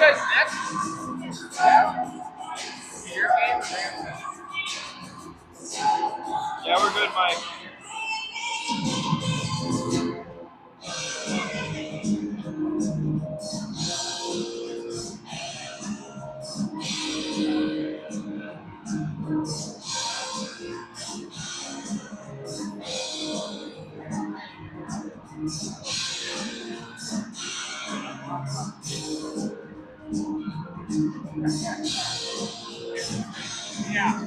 guys next? Your game? Yeah, we're good, Mike. Yeah.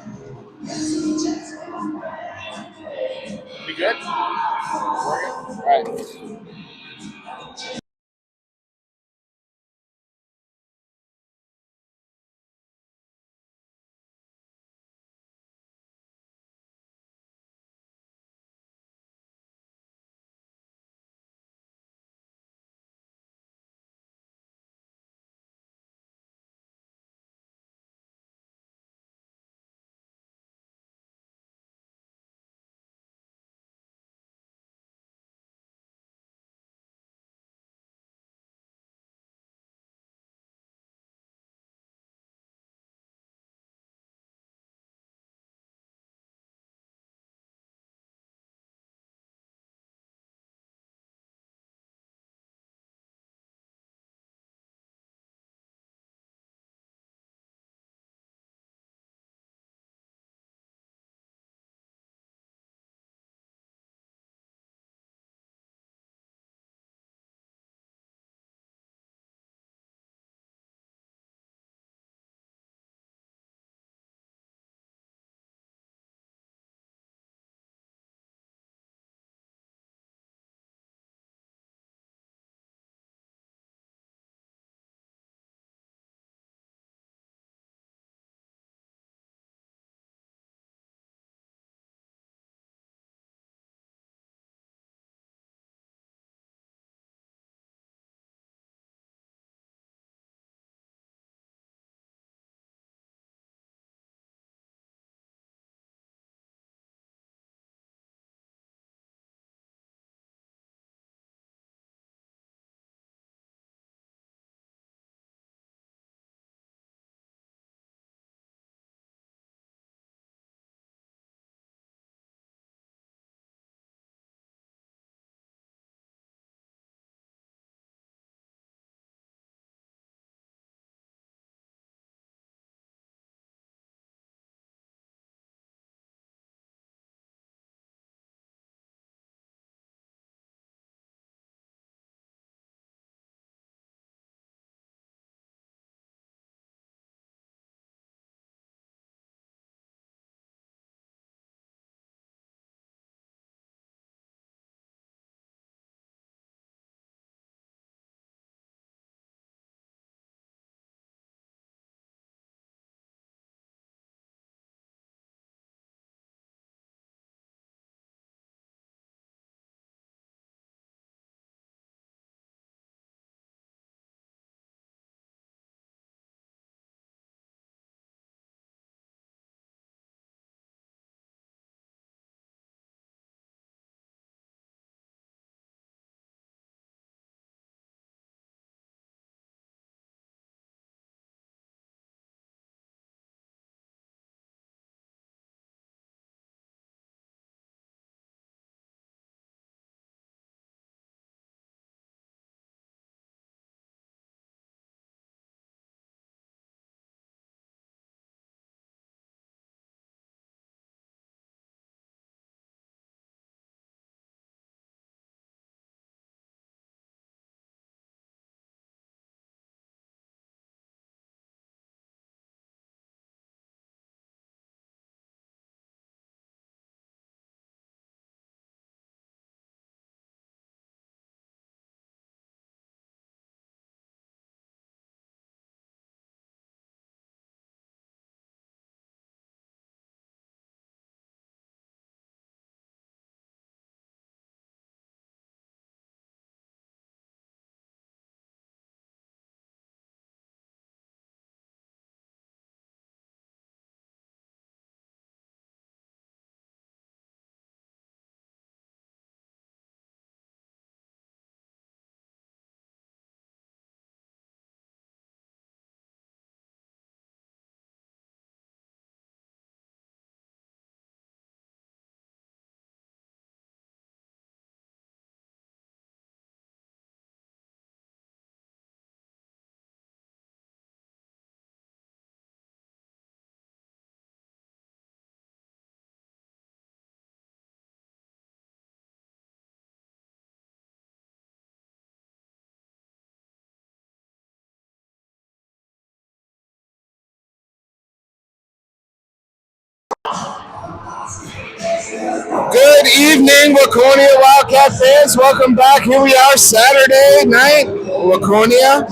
Good evening, Waconia Wildcat fans. Welcome back. Here we are, Saturday night. Waconia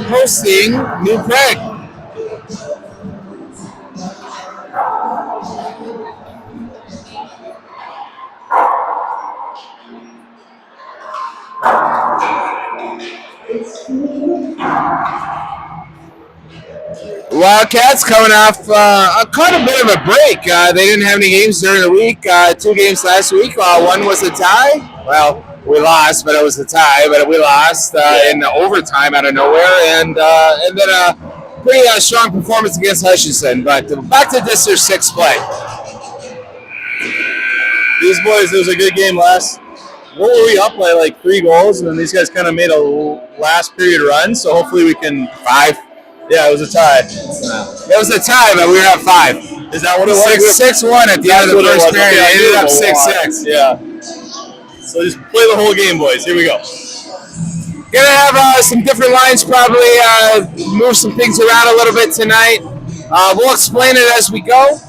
hosting New Prague. Wildcats coming off quite a bit of a break. They didn't have any games during the week. 2 games last week. One was a tie. Well, we lost, but it was a tie. But we lost in overtime out of nowhere, and then a pretty strong performance against Hutchinson. But back to District 6 play. These boys, it was a good game last. What were we up by, like 3 goals, and then these guys kind of made a last period run. So hopefully we can 5. Yeah, it was a tie. It was a tie, but we were at 5. Is that what it was? 6-1 at the end of the first period. Okay, Ended up 6-6. Yeah. So just play the whole game, boys. Here we go. Gonna have some different lines, probably move some things around a little bit tonight. We'll explain it as we go.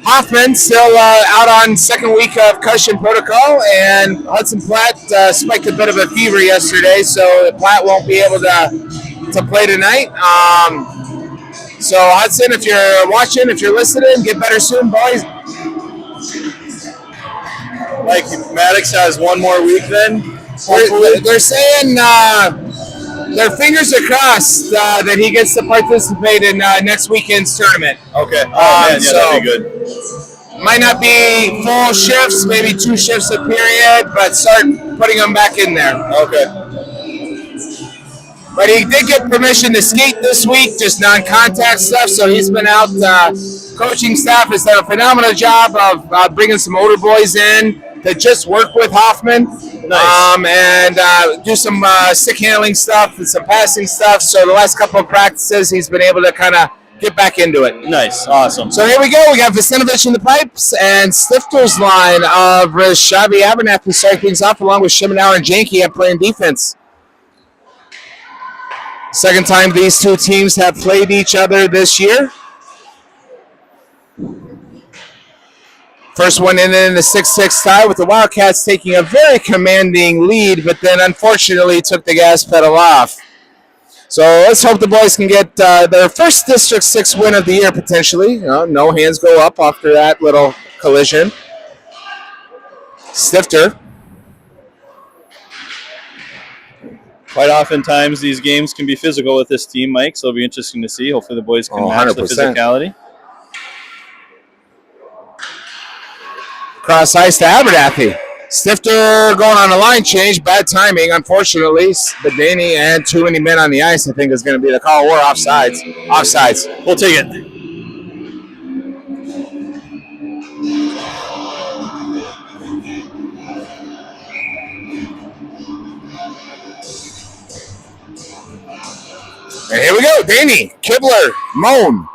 Hoffman still out on second week of concussion protocol, and Hudson Platt spiked a bit of a fever yesterday, so Platt won't be able to play tonight. So Hudson, if you're watching, if you're listening, get better soon, boys. Like Maddox has 1 more week then? They're saying their fingers are crossed that he gets to participate in next weekend's tournament. Okay. Oh, man, yeah, so that'd be good. Might not be full shifts, maybe 2 shifts a period, but start putting them back in there. Okay. But he did get permission to skate this week, just non-contact stuff, so he's been out. Coaching staff has done a phenomenal job of bringing some older boys in to just work with Hoffman. Nice. And do some stick handling stuff and some passing stuff. So the last couple of practices, he's been able to kind of get back into it. Nice. Awesome. So here we go. We got Vacinovich in the pipes and Stifter's line of Rashavi Abernathy starting things off along with Shimenauer and Janke at playing defense. Second time these 2 teams have played each other this year. First one in the 6-6 tie with the Wildcats taking a very commanding lead, but then unfortunately took the gas pedal off. So let's hope the boys can get their first District 6 win of the year potentially. No hands go up after that little collision. Stifter. Quite oftentimes these games can be physical with this team, Mike, so it'll be interesting to see. Hopefully the boys can match the physicality. Cross ice to Abernathy. Stifter going on a line change. Bad timing, unfortunately. Badani and too many men on the ice, I think, is going to be the call. Or offsides. Offsides. We'll take it. And here we go. Danny, Kibler, Moan,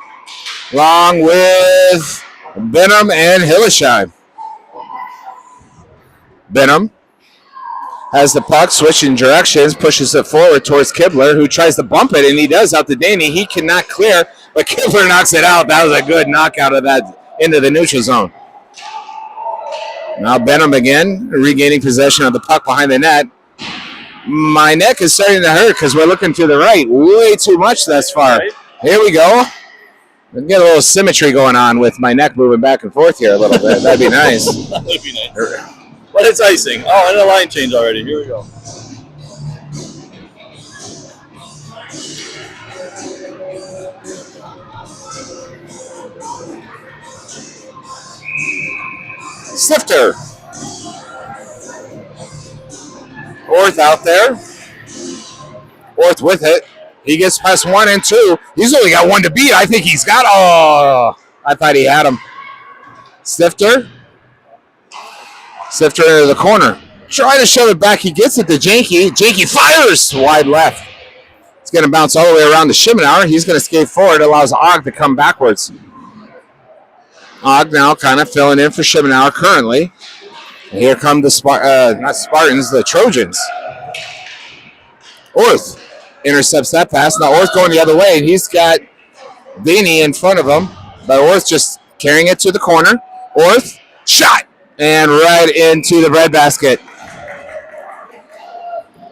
along with Benham and Hillesheim. Benham has the puck, switching directions, pushes it forward towards Kibler, who tries to bump it, and he does out to Danny. He cannot clear, but Kibler knocks it out. That was a good knockout of that into the neutral zone. Now Benham again, regaining possession of the puck behind the net. My neck is starting to hurt because we're looking to the right way too much thus far. Right. Here we go. We get a little symmetry going on with my neck moving back and forth here a little bit. That'd be nice. That'd be nice. But it's icing. Oh, and a line change already. Here we go. Stifter. Orth out there. Orth with it. He gets past 1 and 2. He's only got 1 to beat. I think he's got. Oh, I thought he had him. Stifter. Stifter into the corner. Trying to shove it back. He gets it to Janke. Janke fires wide left. It's going to bounce all the way around to Shimenauer. He's going to skate forward. Allows Og to come backwards. Og now kind of filling in for Shimenauer currently. And here come the not Spartans, the Trojans. Orth intercepts that pass. Now Orth going the other way, and he's got Danny in front of him. But Orth just carrying it to the corner. Orth, shot. and right into the breadbasket.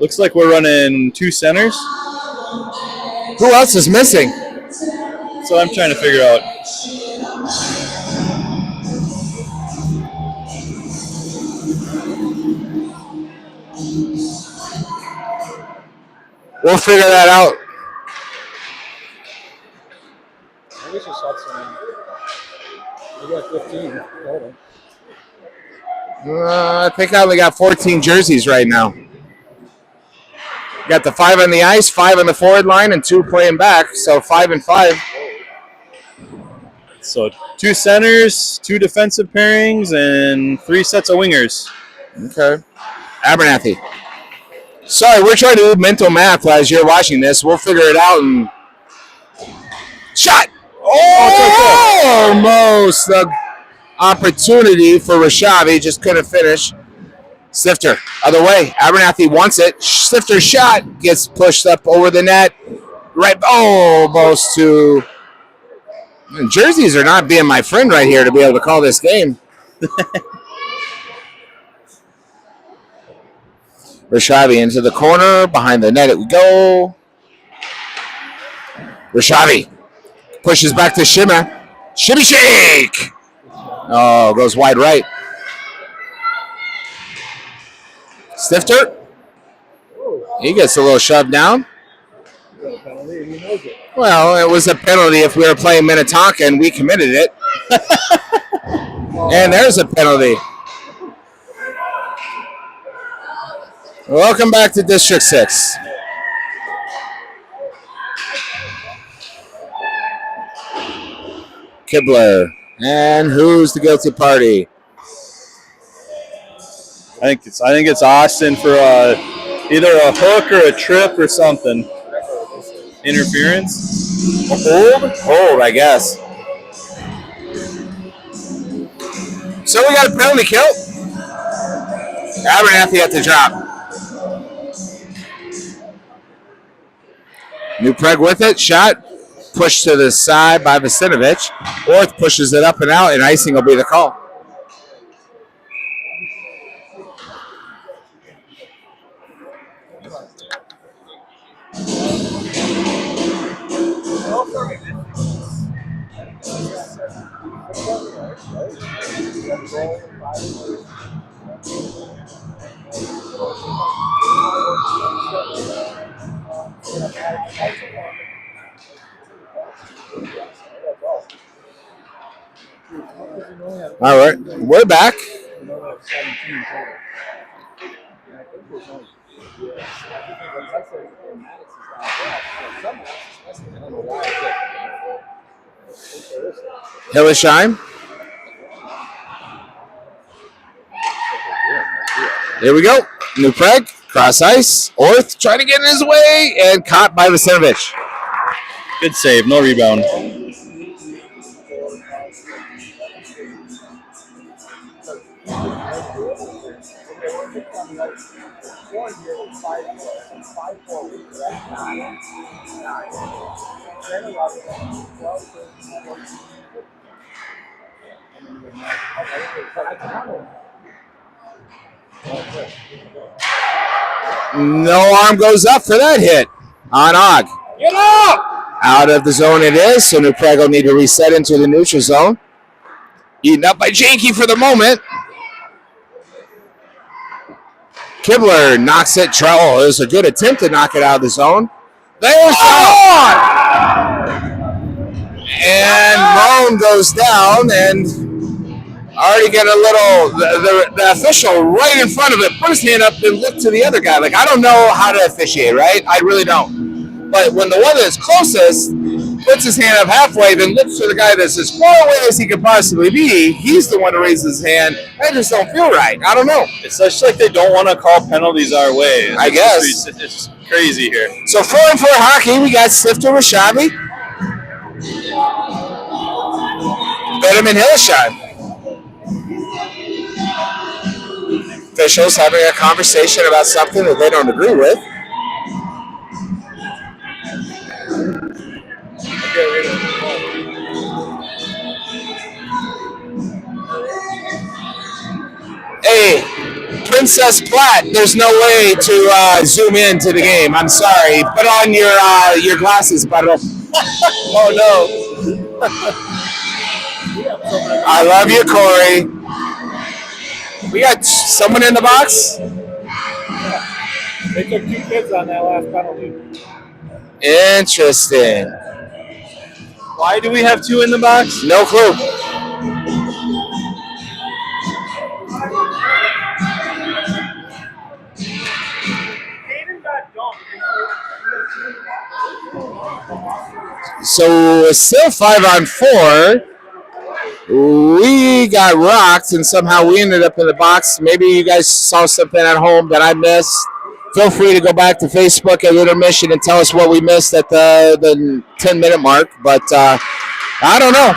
Looks like we're running 2 centers. Who else is missing? So I'm trying to figure out. We'll figure that out. I guess you saw some. You got 15 total. I think I only got 14 jerseys right now. Got the 5 on the ice, 5 on the forward line, and 2 playing back. So 5 and 5. So 2 centers, 2 defensive pairings, and 3 sets of wingers. Okay. Abernathy. Sorry, we're trying to do mental math as you're watching this. We'll figure it out. And shot. Oh, almost the opportunity for Rashavi. Just couldn't finish. Sifter, other way. Abernathy wants it. Sifter shot gets pushed up over the net. Right, almost to. Jerseys are not being my friend right here to be able to call this game. Rashavi into the corner. Behind the net it we go. Rashavi pushes back to Shimmer. Shimmy shake! Oh, goes wide right. Stifter. He gets a little shoved down. Well, it was a penalty if we were playing Minnetonka and we committed it. And there's a penalty. Welcome back to District 6. Kibler. And who's the guilty party? I think it's Austin for either a hook or a trip or something. Interference. Hold, I guess. So we got a penalty kill. Abernathy at the drop. New Prague with it. Shot. Pushed to the side by Vacinovich. Orth pushes it up and out, and icing will be the call. All right, we're back. Hillesheim. Here we go. New Prague, cross ice. Orth trying to get in his way and caught by Vacinovich. Good save, no rebound. No arm goes up for that hit on Og. Get up! Out of the zone it is, so New Prague will need to reset into the neutral zone. Eaten up by Janky for the moment. Kibler knocks it. Oh, it was a good attempt to knock it out of the zone. There's and Moan goes down and already get a little, the official right in front of it put his hand up and looked to the other guy. Like, I don't know how to officiate, right? I really don't. But when the one that's closest puts his hand up halfway, then looks to the guy that's as far away as he could possibly be, he's the one who raises his hand. I just don't feel right. I don't know. It's just like they don't want to call penalties our way. I guess. It's crazy here. So 4-4 hockey, we got Sifter Rashavi. Betterman Hillesheim. Officials having a conversation about something that they don't agree with. Princess Platte, there's no way to zoom in to the game. I'm sorry. Put on your glasses, Barro. Oh no! I love you, Corey. We got someone in the box? They took 2 kids on that last penalty. Interesting. Why do we have 2 in the box? No clue. So still 5-on-4. We got rocked and somehow we ended up in the box. Maybe you guys saw something at home that I missed. Feel free to go back to Facebook at Intermission and tell us what we missed at the 10-minute mark. But I don't know.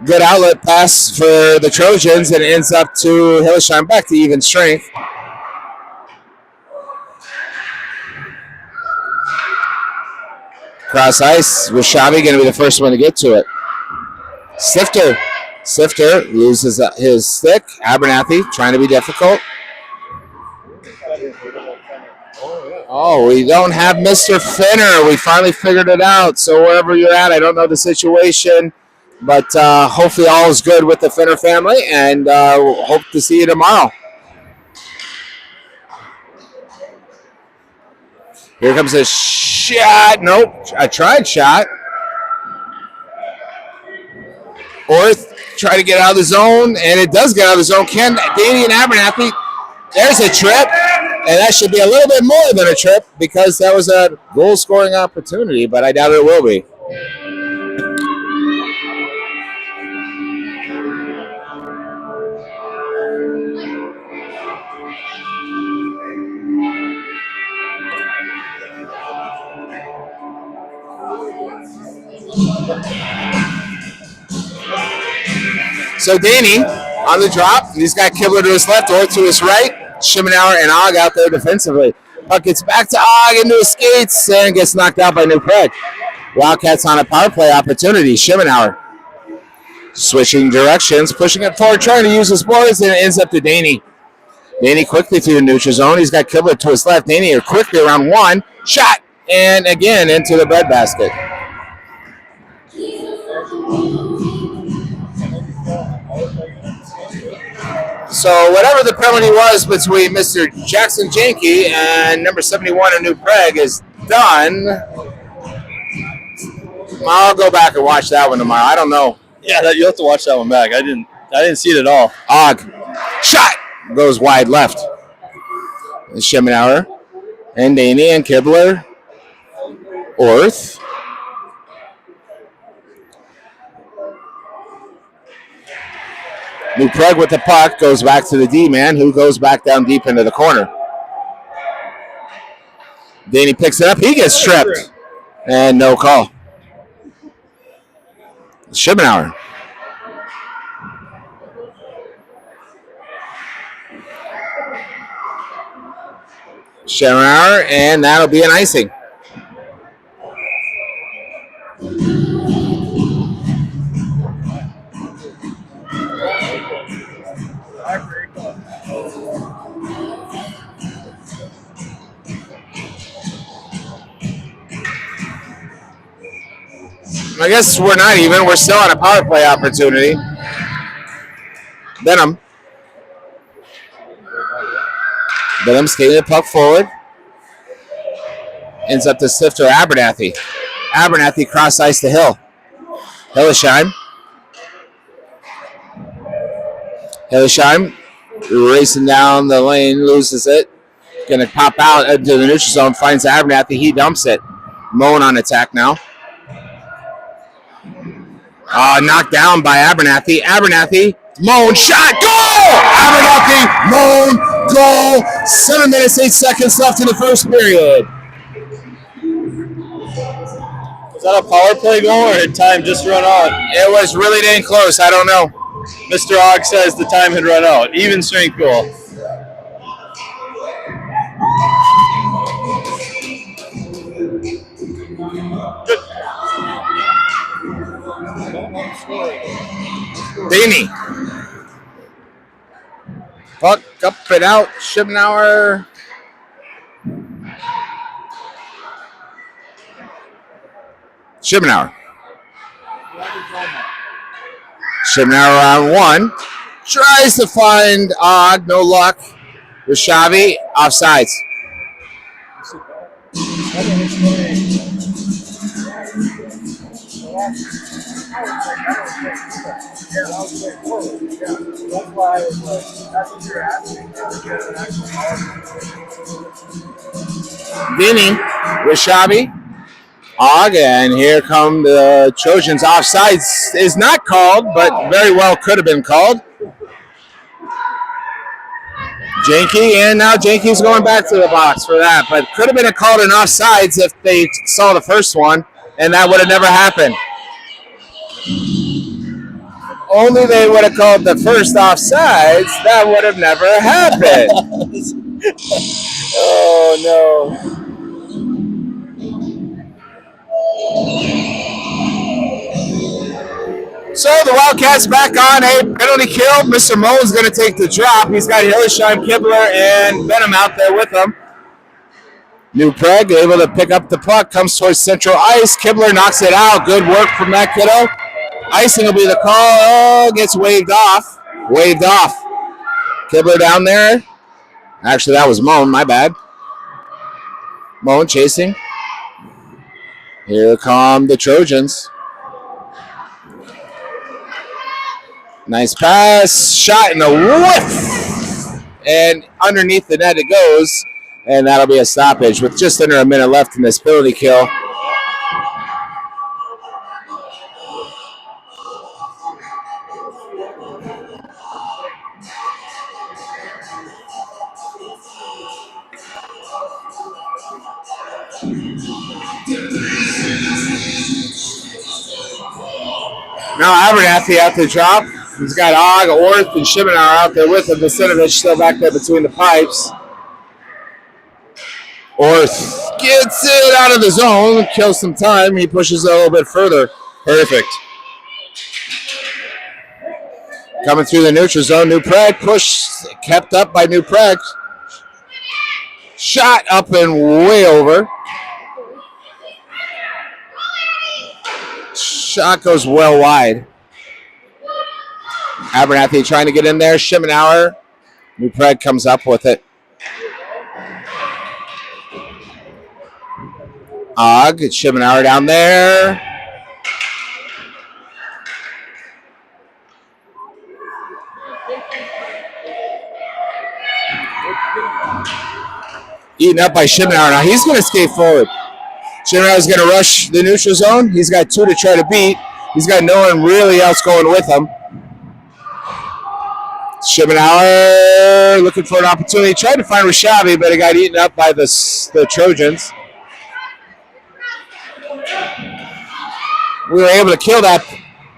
Good outlet pass for the Trojans, and it ends up to Hillesheim back to even strength. Cross ice with Shabby going to be the first one to get to it. Sifter loses his stick. Abernathy trying to be difficult. Oh, we don't have Mr. Finner. We finally figured it out. So wherever you're at, I don't know the situation, but hopefully all is good with the Finner family, and hope to see you tomorrow. Here comes a shot. Nope, a tried shot. Orth try to get out of the zone, and it does get out of the zone. Danny and Abernathy, there's a trip, and that should be a little bit more than a trip because that was a goal-scoring opportunity, but I doubt it will be. So Danny on the drop. He's got Kibler to his left, Orth to his right. Schimenauer and Og out there defensively. Puck gets back to Og into his skates and gets knocked out by New Prague. Wildcats on a power play opportunity. Schimenauer switching directions, pushing it forward, trying to use his boards, and it ends up to Danny. Danny quickly through the neutral zone. He's got Kibler to his left. Danny quickly around one. Shot, and again into the breadbasket. So whatever the penalty was between Mr. Jackson Janke and number 71 of New Prague is done. I'll go back and watch that one tomorrow. I don't know. Yeah, you'll have to watch that one back. I didn't see it at all. Og. Shot. Goes wide left. Schimenauer and Daney and Kibler. Orth. New Prague with the puck goes back to the D-man, who goes back down deep into the corner. Danny picks it up. He gets tripped. And no call. Schimenauer. Schimenauer, and that'll be an icing. I guess we're not even. We're still on a power play opportunity. Benham skating the puck forward. Ends up to Sifter Abernathy. Abernathy cross ice to Hill. Hillesheim racing down the lane, loses it. Gonna pop out into the neutral zone, finds Abernathy. He dumps it. Moan on attack now. Knocked down by Abernathy. Abernathy, Moan, shot, goal! Abernathy, Moan, goal. 7 minutes, 8 seconds left in the first period. Was that a power play goal or had time just run out? It was really dang close. I don't know. Mr. Og says the time had run out. Even strength goal. Daney. Puck up and out. Schibnauer. Schibnauer on one. Tries to find Og. No luck. Rishavi offsides. Vinny, Rishavi, Og, and here come the Trojans. Offsides is not called, but very well could have been called. Janke, and now Janke's going back to the box for that, but could have been called an offsides if they saw the first one, and that would have never happened. Only they would have called the first offsides, that would have never happened. Oh, no. So the Wildcats back on a penalty kill. Mr. Moe's going to take the drop. He's got Hillersheim, Kibler, and Benham out there with him. New Prague able to pick up the puck, comes towards central ice. Kibler knocks it out. Good work from that kiddo. Icing will be the call. Oh, gets waved off. Waved off. Kibler down there. Actually, that was Moan. My bad. Moan chasing. Here come the Trojans. Nice pass. Shot in a whiff. And underneath the net it goes. And that'll be a stoppage with just under a minute left in this penalty kill. Now Abernathy out to drop. He's got Og, Orth, and Schibnauer out there with him. Vacinovich still back there between the pipes. Orth gets it out of the zone, kills some time. He pushes it a little bit further. Perfect. Coming through the neutral zone. New Prague push kept up by New Prague. Shot up and way over. Shot goes well wide. Abernathy trying to get in there. Schibnauer. New Prague comes up with it. Og, Schibnauer down there. Eaten up by Schibnauer. Now he's going to skate forward. Schibnauer's going to rush the neutral zone. He's got two to try to beat. He's got no one really else going with him. Schibnauer looking for an opportunity. Tried to find Rishavi, but it got eaten up by the Trojans. We were able to kill that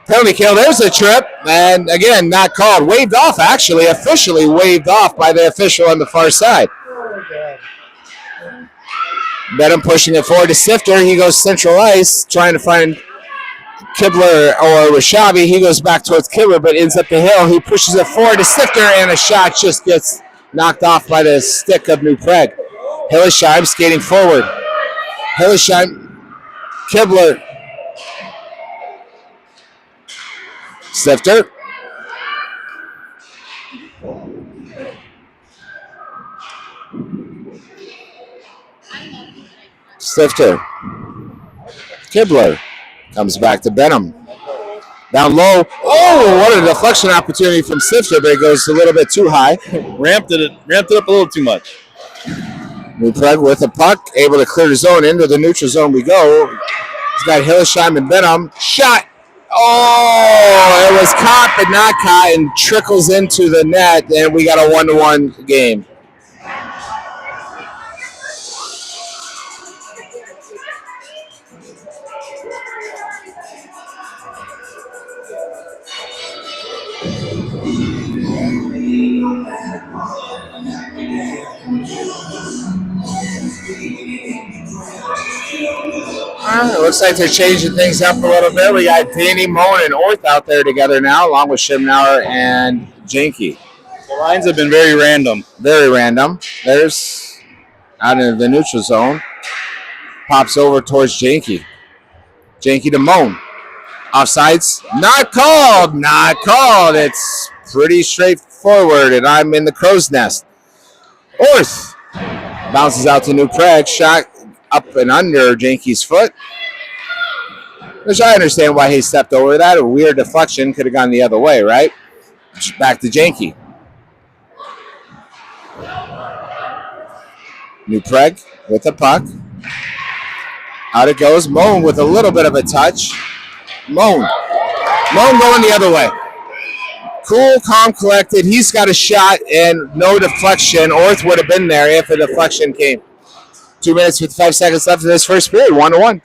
penalty kill. There's a trip, and again, not called. Waved off, actually, officially waved off by the official on the far side. Benham pushing it forward to Sifter. He goes central ice, trying to find Kibler or Rishavi. He goes back towards Kibler, but ends up the hill. He pushes it forward to Sifter, and a shot just gets knocked off by the stick of New Prague. Hillersheim skating forward. Hillersheim, Kibler, Sifter. Sifter. Kibler comes back to Benham. Down low. Oh, what a deflection opportunity from Sifter, but it goes a little bit too high. Ramped it up a little too much. New Prague with the puck, able to clear the zone. Into the neutral zone we go. He's got Hillersheim and Benham. Shot. Oh, it was caught but not caught and trickles into the net, and we got a 1-1 game. It looks like they're changing things up a little bit. We got Danny, Moen, and Orth out there together now, along with Schibnauer and Janke. The lines have been very random. Very random. There's out into the neutral zone. Pops over towards Janky. Janky to Moan. Offsides. Not called. Not called. It's pretty straightforward, and I'm in the crow's nest. Orth bounces out to New Prague. Shot up and under Janky's foot. Which I understand why he stepped over that. A weird deflection. Could have gone the other way, right? Back to Janky. New Prague with the puck. Out it goes. Moan with a little bit of a touch. Moan going the other way. Cool, calm, collected. He's got a shot and no deflection. Orth would have been there if a deflection came. 2 minutes, 55 seconds left in this first period. 1-1.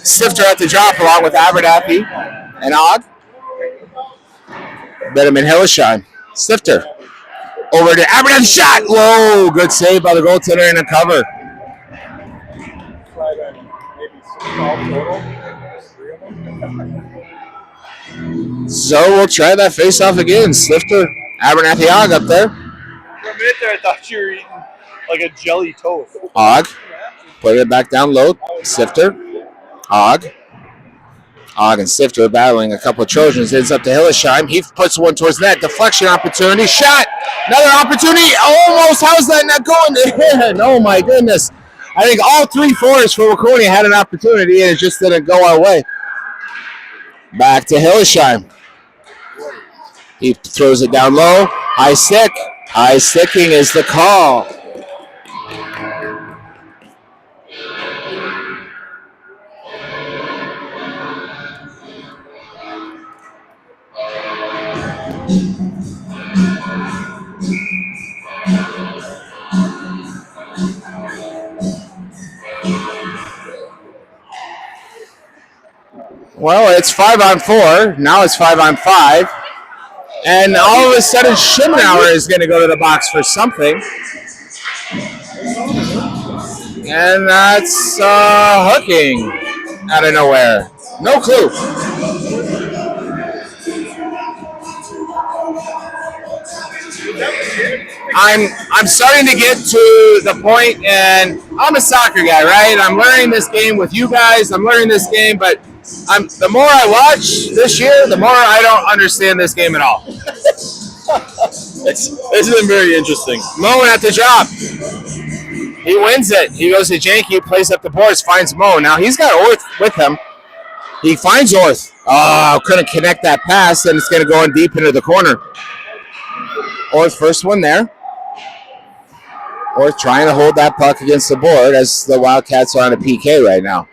Stifter at the drop along with Abernathy and Og. Betterman Hillesheim. Stifter. Over to Abernathy. Shot. Whoa. Good save by the goaltender in a cover. So we'll try that face-off again. Stifter. Abernathy Og up there. For a minute there, I thought you were eating like a jelly toast. Og. Put it back down low. Stifter. Og and Stifter battling a couple of Trojans. Ends up to Hillesheim. He puts one towards net. Deflection opportunity. Shot. Another opportunity. Almost. How's that not going in? Oh, my goodness. I think all 3 forwards for Waconia had an opportunity, and it just didn't go our way. Back to Hillesheim. He throws it down low. High stick. High sticking is the call. Well, it's 5-on-4. Now it's 5-on-5. And all of a sudden, Schimnauer is going to go to the box for something. And that's hooking out of nowhere. No clue. I'm starting to get to the point, and I'm a soccer guy, right? I'm learning this game with you guys. I'm learning this game, but the more I watch this year, the more I don't understand this game at all. This has been very interesting. Moan at the drop. He wins it. He goes to Janky, plays up the boards, finds Moan. Now he's got Orth with him. He finds Orth. Oh, couldn't connect that pass, and it's going to go in deep into the corner. Orth first one there. Orth trying to hold that puck against the board as the Wildcats are on a PK right now.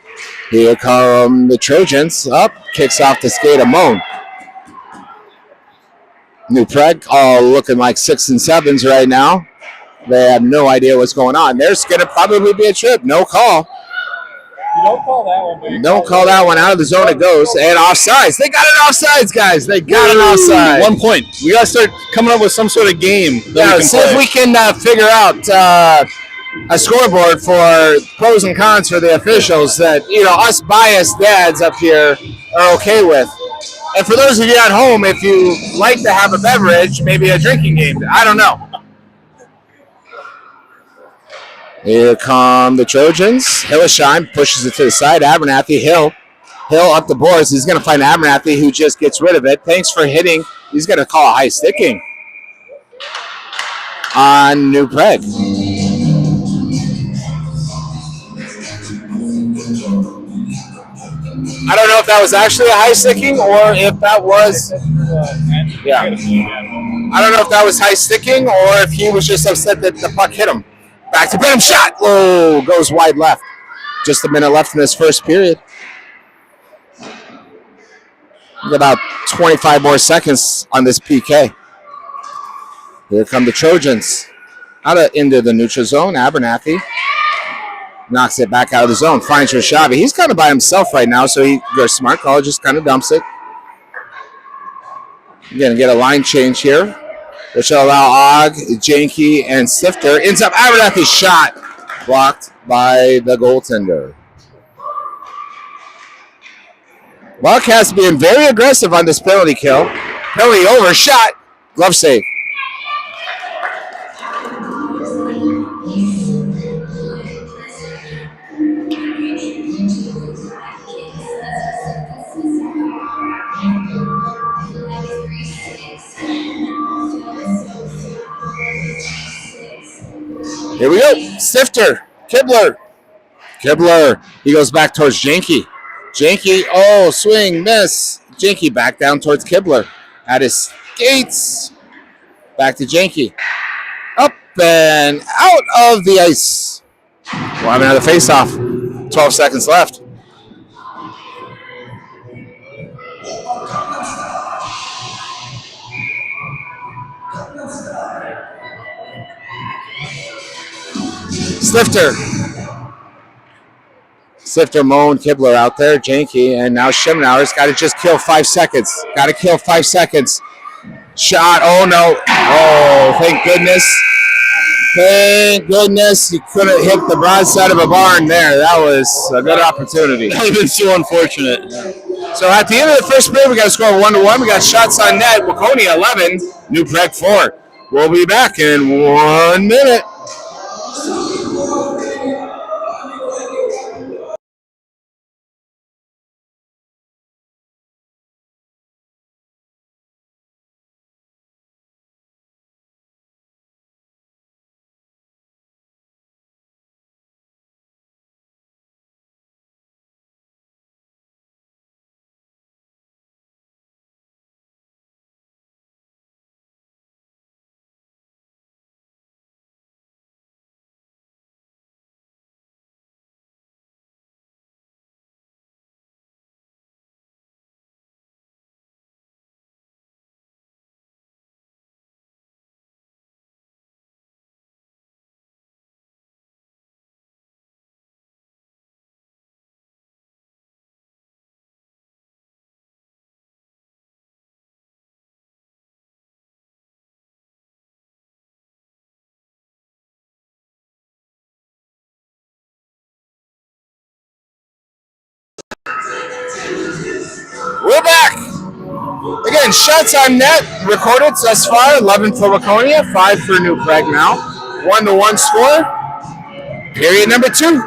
Here come the Trojans. Up, kicks off the skate of Moan. New Prague all looking like 6 and 7s right now. They have no idea what's going on. There's going to probably be a trip. No call. You don't call that one, but Don't call that one. Out of the zone it goes. And offsides. They got it offsides, guys. They got it offside. 1 point. We got to start coming up with some sort of game. Yeah, see if we can figure out a scoreboard for pros and cons for the officials that, us biased dads up here are okay with. And for those of you at home, if you like to have a beverage, maybe a drinking game. I don't know. Here come the Trojans. Hillesheim pushes it to the side. Abernathy, Hill up the boards. He's going to find Abernathy, who just gets rid of it. Thanks for hitting. He's going to call a high sticking on New Prague. I don't know if that was actually a high sticking or if that was. Yeah. I don't know if that was high sticking or if he was just upset that the puck hit him. Back to Benham, shot. Oh, goes wide left. Just a minute left in this first period. About 25 more seconds on this PK. Here come the Trojans. Into the neutral zone. Abernathy knocks it back out of the zone. Finds Rashavi. He's kind of by himself right now, so he goes smart call, just kind of dumps it. You're going to get a line change here. which will allow Og, Janke, and Sifter. Ends up Abernathy's shot blocked by the goaltender. Wildcats being very aggressive on this penalty kill. Penalty over, shot, glove save. Here we go. Sifter. Kibler. He goes back towards Janke. Janke. Oh, swing, miss. Janke back down towards Kibler. At his skates. Back to Janke. Up and out of the ice. We'll have another face-off. 12 seconds left. Sifter, Moan, Kibler out there, Janke, and now Schemenauer's got to just kill 5 seconds. Shot, oh no. Oh, thank goodness. You couldn't hit the broadside of a barn there. That was a good opportunity. That would have been so unfortunate. So at the end of the first period, we got to score 1-1. We got shots on net. Waconia 11, New Prague 4. We'll be back in 1 minute. We're back. Again, shots on net recorded thus far. 11 for Waconia, 5 for New Prague now. 1-1 score. Period number 2.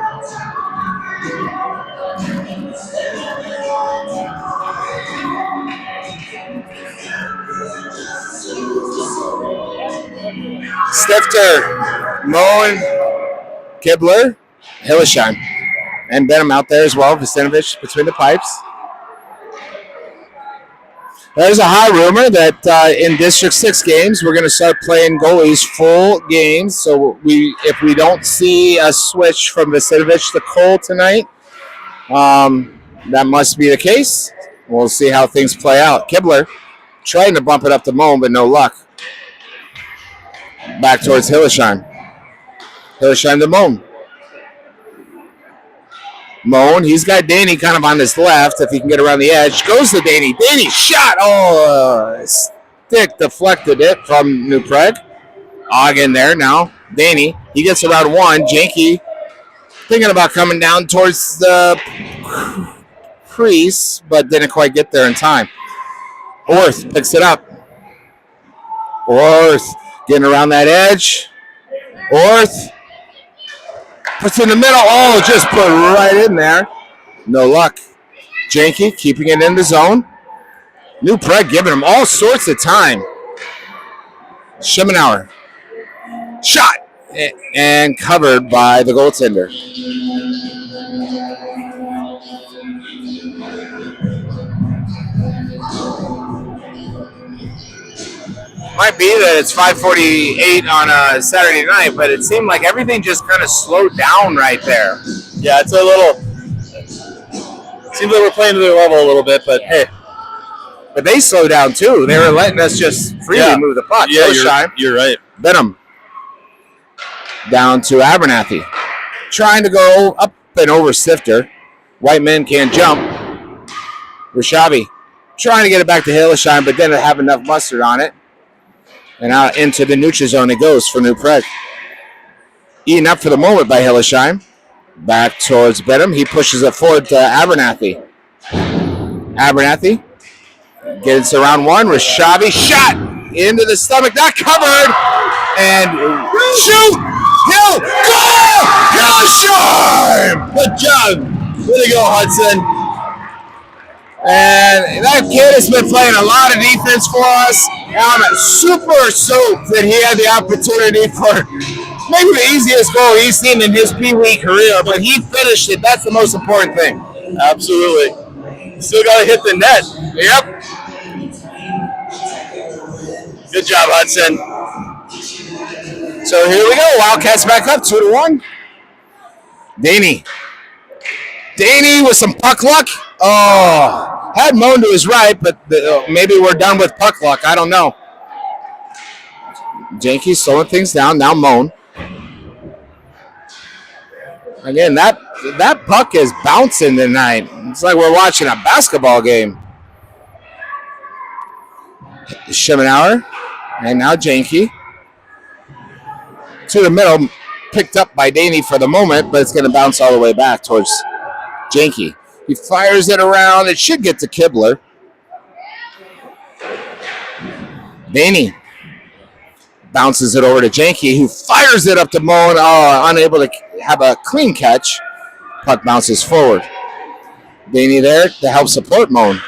Stifter, Moen, Kibler, Hillesheim, and Benham out there as well. Vistinovich between the pipes. There's a high rumor that in District 6 games, we're going to start playing goalies full games. So if we don't see a switch from Vistinovich to Cole tonight, that must be the case. We'll see how things play out. Kibler trying to bump it up to Moen, but no luck. Back towards Hillesheim. Hillesheim to Moen. Moan, he's got Danny kind of on his left. If he can get around the edge, goes to Danny. Danny shot. Oh, stick deflected it from New Prague. Og in there now. Danny, he gets around one. Janke thinking about coming down towards the crease, but didn't quite get there in time. Orth picks it up. Orth getting around that edge. Orth puts it in the middle. Oh, just put right in there. No luck. Janke keeping it in the zone. New Prague giving him all sorts of time. Schemenauer. Shot. And covered by the goaltender. Might be that it's 5:48 on a Saturday night, but it seemed like everything just kind of slowed down right there. Yeah, it's a little. Seems like we're playing to their level a little bit, but hey. But they slowed down too. They were letting us just freely move the puck. Yeah, you're right. Benham down to Abernathy, trying to go up and over Sifter. White men can't jump. Rishabi trying to get it back to Hillesheim, but didn't have enough mustard on it. And out into the neutral zone it goes for New Prague. Eaten up for the moment by Hillesheim. Back towards Benham. He pushes it forward to Abernathy. Abernathy gets around one. Rashavi shot into the stomach. Not covered. And shoot! Hill! Goal! Hillesheim! Good job. Way to go, Hudson. And that kid has been playing a lot of defense for us. I'm super stoked that he had the opportunity for maybe the easiest goal he's seen in his Pee-wee career, but he finished it. That's the most important thing. Absolutely. Still got to hit the net. Yep. Good job, Hudson. So here we go. Wildcats back up 2-1. Daney with some puck luck. Oh, had Moan to his right, but maybe we're done with puck luck. I don't know. Janke slowing things down. Now Moan. Again, that puck is bouncing tonight. It's like we're watching a basketball game. Schemenauer. And now Janke. To the middle. Picked up by Daney for the moment, but it's going to bounce all the way back towards Janke. He fires it around. It should get to Kibler. Daney bounces it over to Janke, who fires it up to Moan. Oh, unable to have a clean catch. Puck bounces forward. Daney there to help support Moan.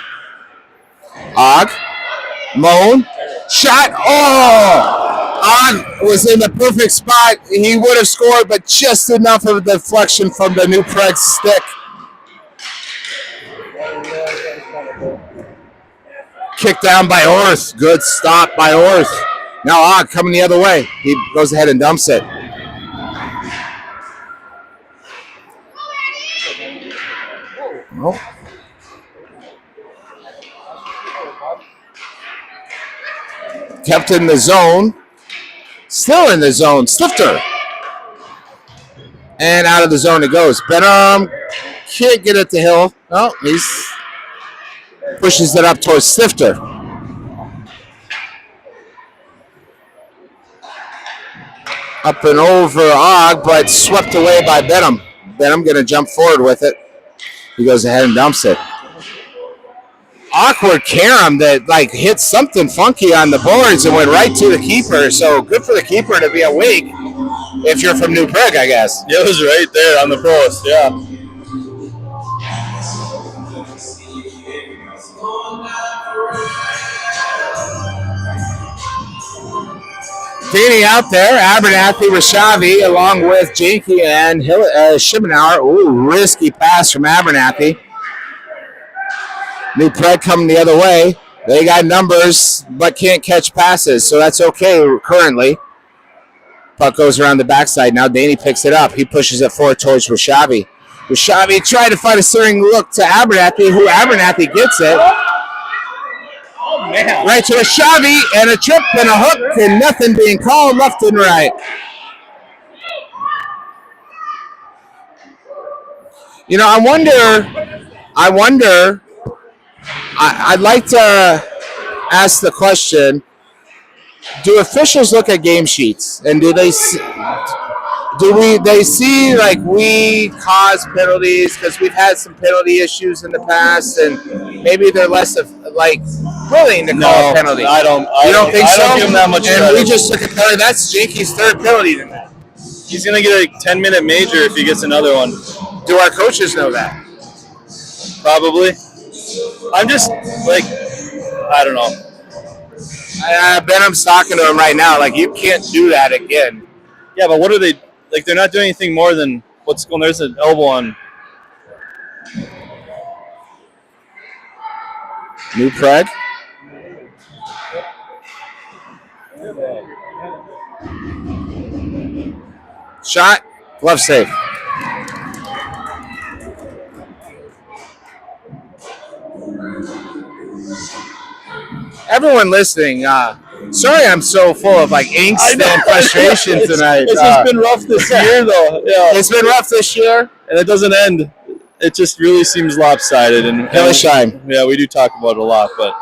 Og. Moan. Shot. Oh! Og was in the perfect spot. He would have scored, but just enough of a deflection from the New Prague stick. Kicked down by Orth. Good stop by Orth. Now Og coming the other way. He goes ahead and dumps it. Oh. Kept in the zone. Still in the zone. Stifter. And out of the zone it goes. Benham can't get it to Hill. Oh, he's pushes it up towards Stifter. Up and over Og, but swept away by Benham. Benham going to jump forward with it. He goes ahead and dumps it. Awkward carom that hit something funky on the boards and went right to the keeper. So good for the keeper to be awake if you're from New Prague, I guess. Yeah, it was right there on the post, yeah. Daney out there, Abernathy, Rashavi, along with Janke and Schemenauer. Ooh, risky pass from Abernathy. New Prague coming the other way. They got numbers, but can't catch passes, so that's okay currently. Puck goes around the backside. Now Daney picks it up. He pushes it forward towards Rashavi. Rashavi tried to find a steering look to Abernathy, who Abernathy gets it. Oh, man. Right to Rashavi, and a trip and a hook, and nothing being called left and right. You know, I wonder, I'd like to ask the question, do officials look at game sheets, and do they see like we cause penalties because we've had some penalty issues in the past, and maybe they're less of willing to call a penalty? I don't. You don't think so? I don't give him that much and credit. we just took a penalty. That's Janke's third penalty tonight. He's gonna get a 10-minute major if he gets another one. Do our coaches know that? Probably. I'm just I don't know. Benham's talking to him right now. You can't do that again. Yeah, but what are they? They're not doing anything more than what's going. There's an elbow on. New Prague. Shot. Glove save. Everyone listening, sorry I'm so full of angst and frustration tonight. It's just been rough this year, though. Yeah, it's been rough this year, and it doesn't end. It just really seems lopsided. And Hillesheim. Yeah, we do talk about it a lot, but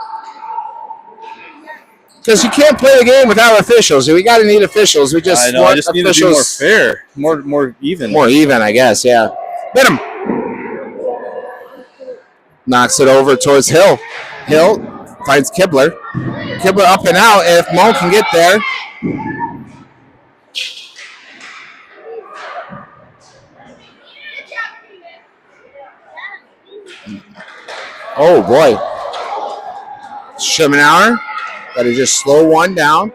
Because you can't play the game without officials. We got to need officials. We just I know. I just need to be more fair, more even. More even, I guess. Yeah. Hit him. Knocks it over towards Hill. Hill finds Kibler. Kibler up and out. If Mo can get there. Oh, boy. Schemenauer. Got to just slow one down.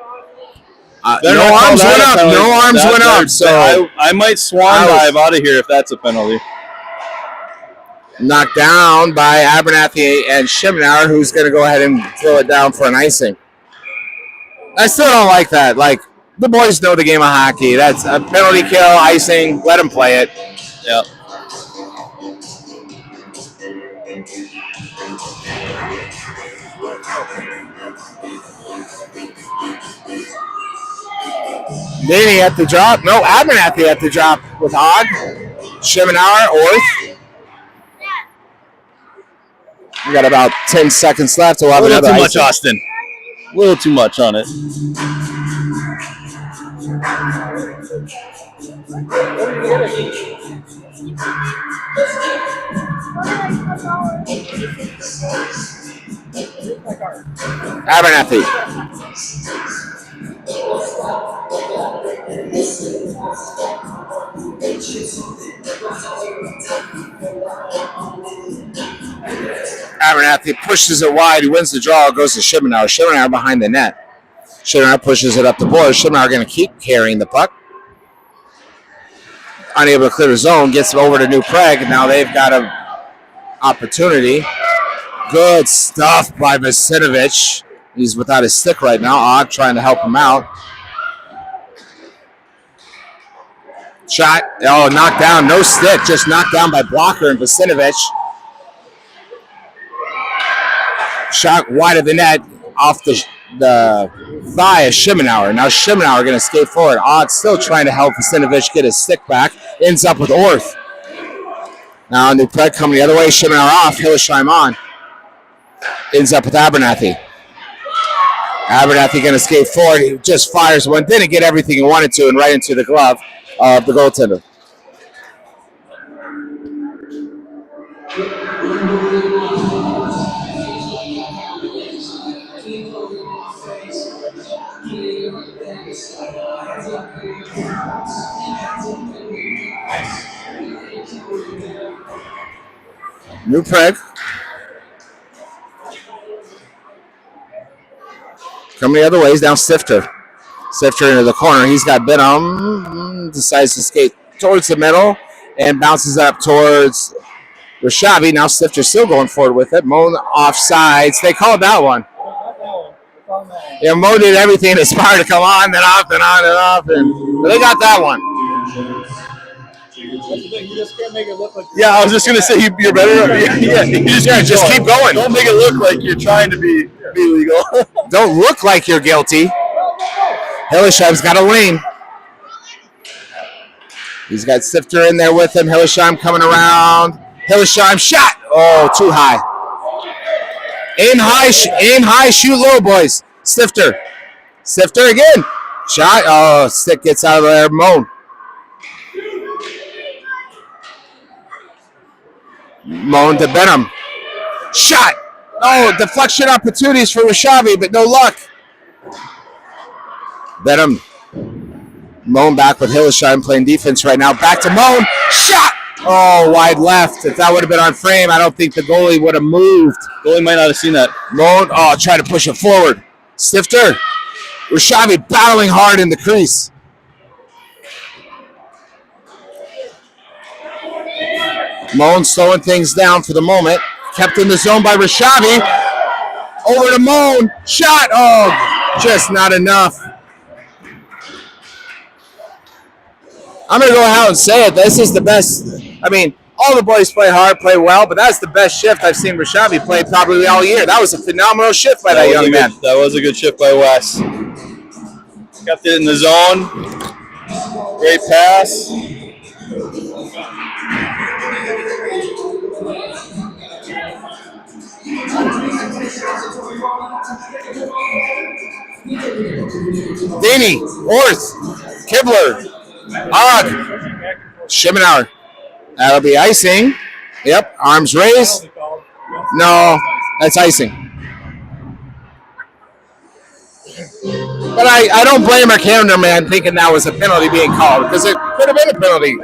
No arms went up. No arms went up. So I might swan dive out of here if that's a penalty. Knocked down by Abernathy and Schemenauer, who's going to go ahead and throw it down for an icing. I still don't like that. Like, the boys know the game of hockey. That's a penalty kill, icing. Let them play it. Yep. Danny at the drop. No, Abernathy at the drop with Hogg. Schemenauer, Orth. We got about 10 seconds left. We'll have a little another too icing. much, Austin. A little too much on it. Abernathy. Abernathy pushes it wide. He wins the draw. Goes to Schemenauer. Schemenauer behind the net. Schemenauer pushes it up the boards. Schemenauer going to keep carrying the puck. Unable to clear the zone. Gets over to New Prague. Now they've got an opportunity. Good stuff by Vasinovic. He's without his stick right now. Ogg trying to help him out. Shot. Oh, knocked down. No stick. Just knocked down by Blocker and Vasinovic. Shot wide of the net off the thigh of Schemenauer. Now Schemenauer going to skate forward. Ogg still trying to help Vasinovic get his stick back. Ends up with Orth. Now New Prague coming the other way. Schemenauer off. Hillesheim on. Ends up with Abernathy. Abernathy going to skate forward. He just fires one. Didn't get everything he wanted to, and right into the glove of the goaltender. New Prague. Coming the other way is now Sifter. Sifter into the corner. He's got Benham. Decides to skate towards the middle and bounces up towards Rashavi. Now Sifter still going forward with it. Mo offsides. They called that one. Yeah, Mo did everything to Aspire to come on, then off, and on and off, but they got that one. You just can't make it look like. Yeah, I was just gonna say you're better. Yeah, just keep going. Don't make it look like you're trying to be legal. Don't look like you're guilty. Hillesheim's got a lane. He's got Sifter in there with him. Hillesheim coming around. Hillesheim shot. Oh, too high. Aim high, shoot low, boys. Sifter again. Shot. Oh, stick gets out of there. Moan. Moan to Benham. Shot. Oh, deflection opportunities for Rashavi, but no luck. Benham. Moan back with Hillesheim playing defense right now. Back to Moan. Shot. Oh, wide left. If that would have been on frame, I don't think the goalie would have moved. Goalie might not have seen that. Moan. Oh, try to push it forward. Sifter. Rashavi battling hard in the crease. Moan slowing things down for the moment. Kept in the zone by Rashavi. Over to Moan. Shot. Oh, just not enough. I'm going to go out and say it. This is the best. I mean, all the boys play hard, play well, but that's the best shift I've seen Rashavi play probably all year. That was a phenomenal shift by that young man. That was a good shift by Wes. Kept it in the zone. Great pass. Danny, Orth, Kibler, Og, Schimmenauer. That'll be icing. Yep, arms raised. No, that's icing. But I don't blame our cameraman thinking that was a penalty being called because it could have been a penalty,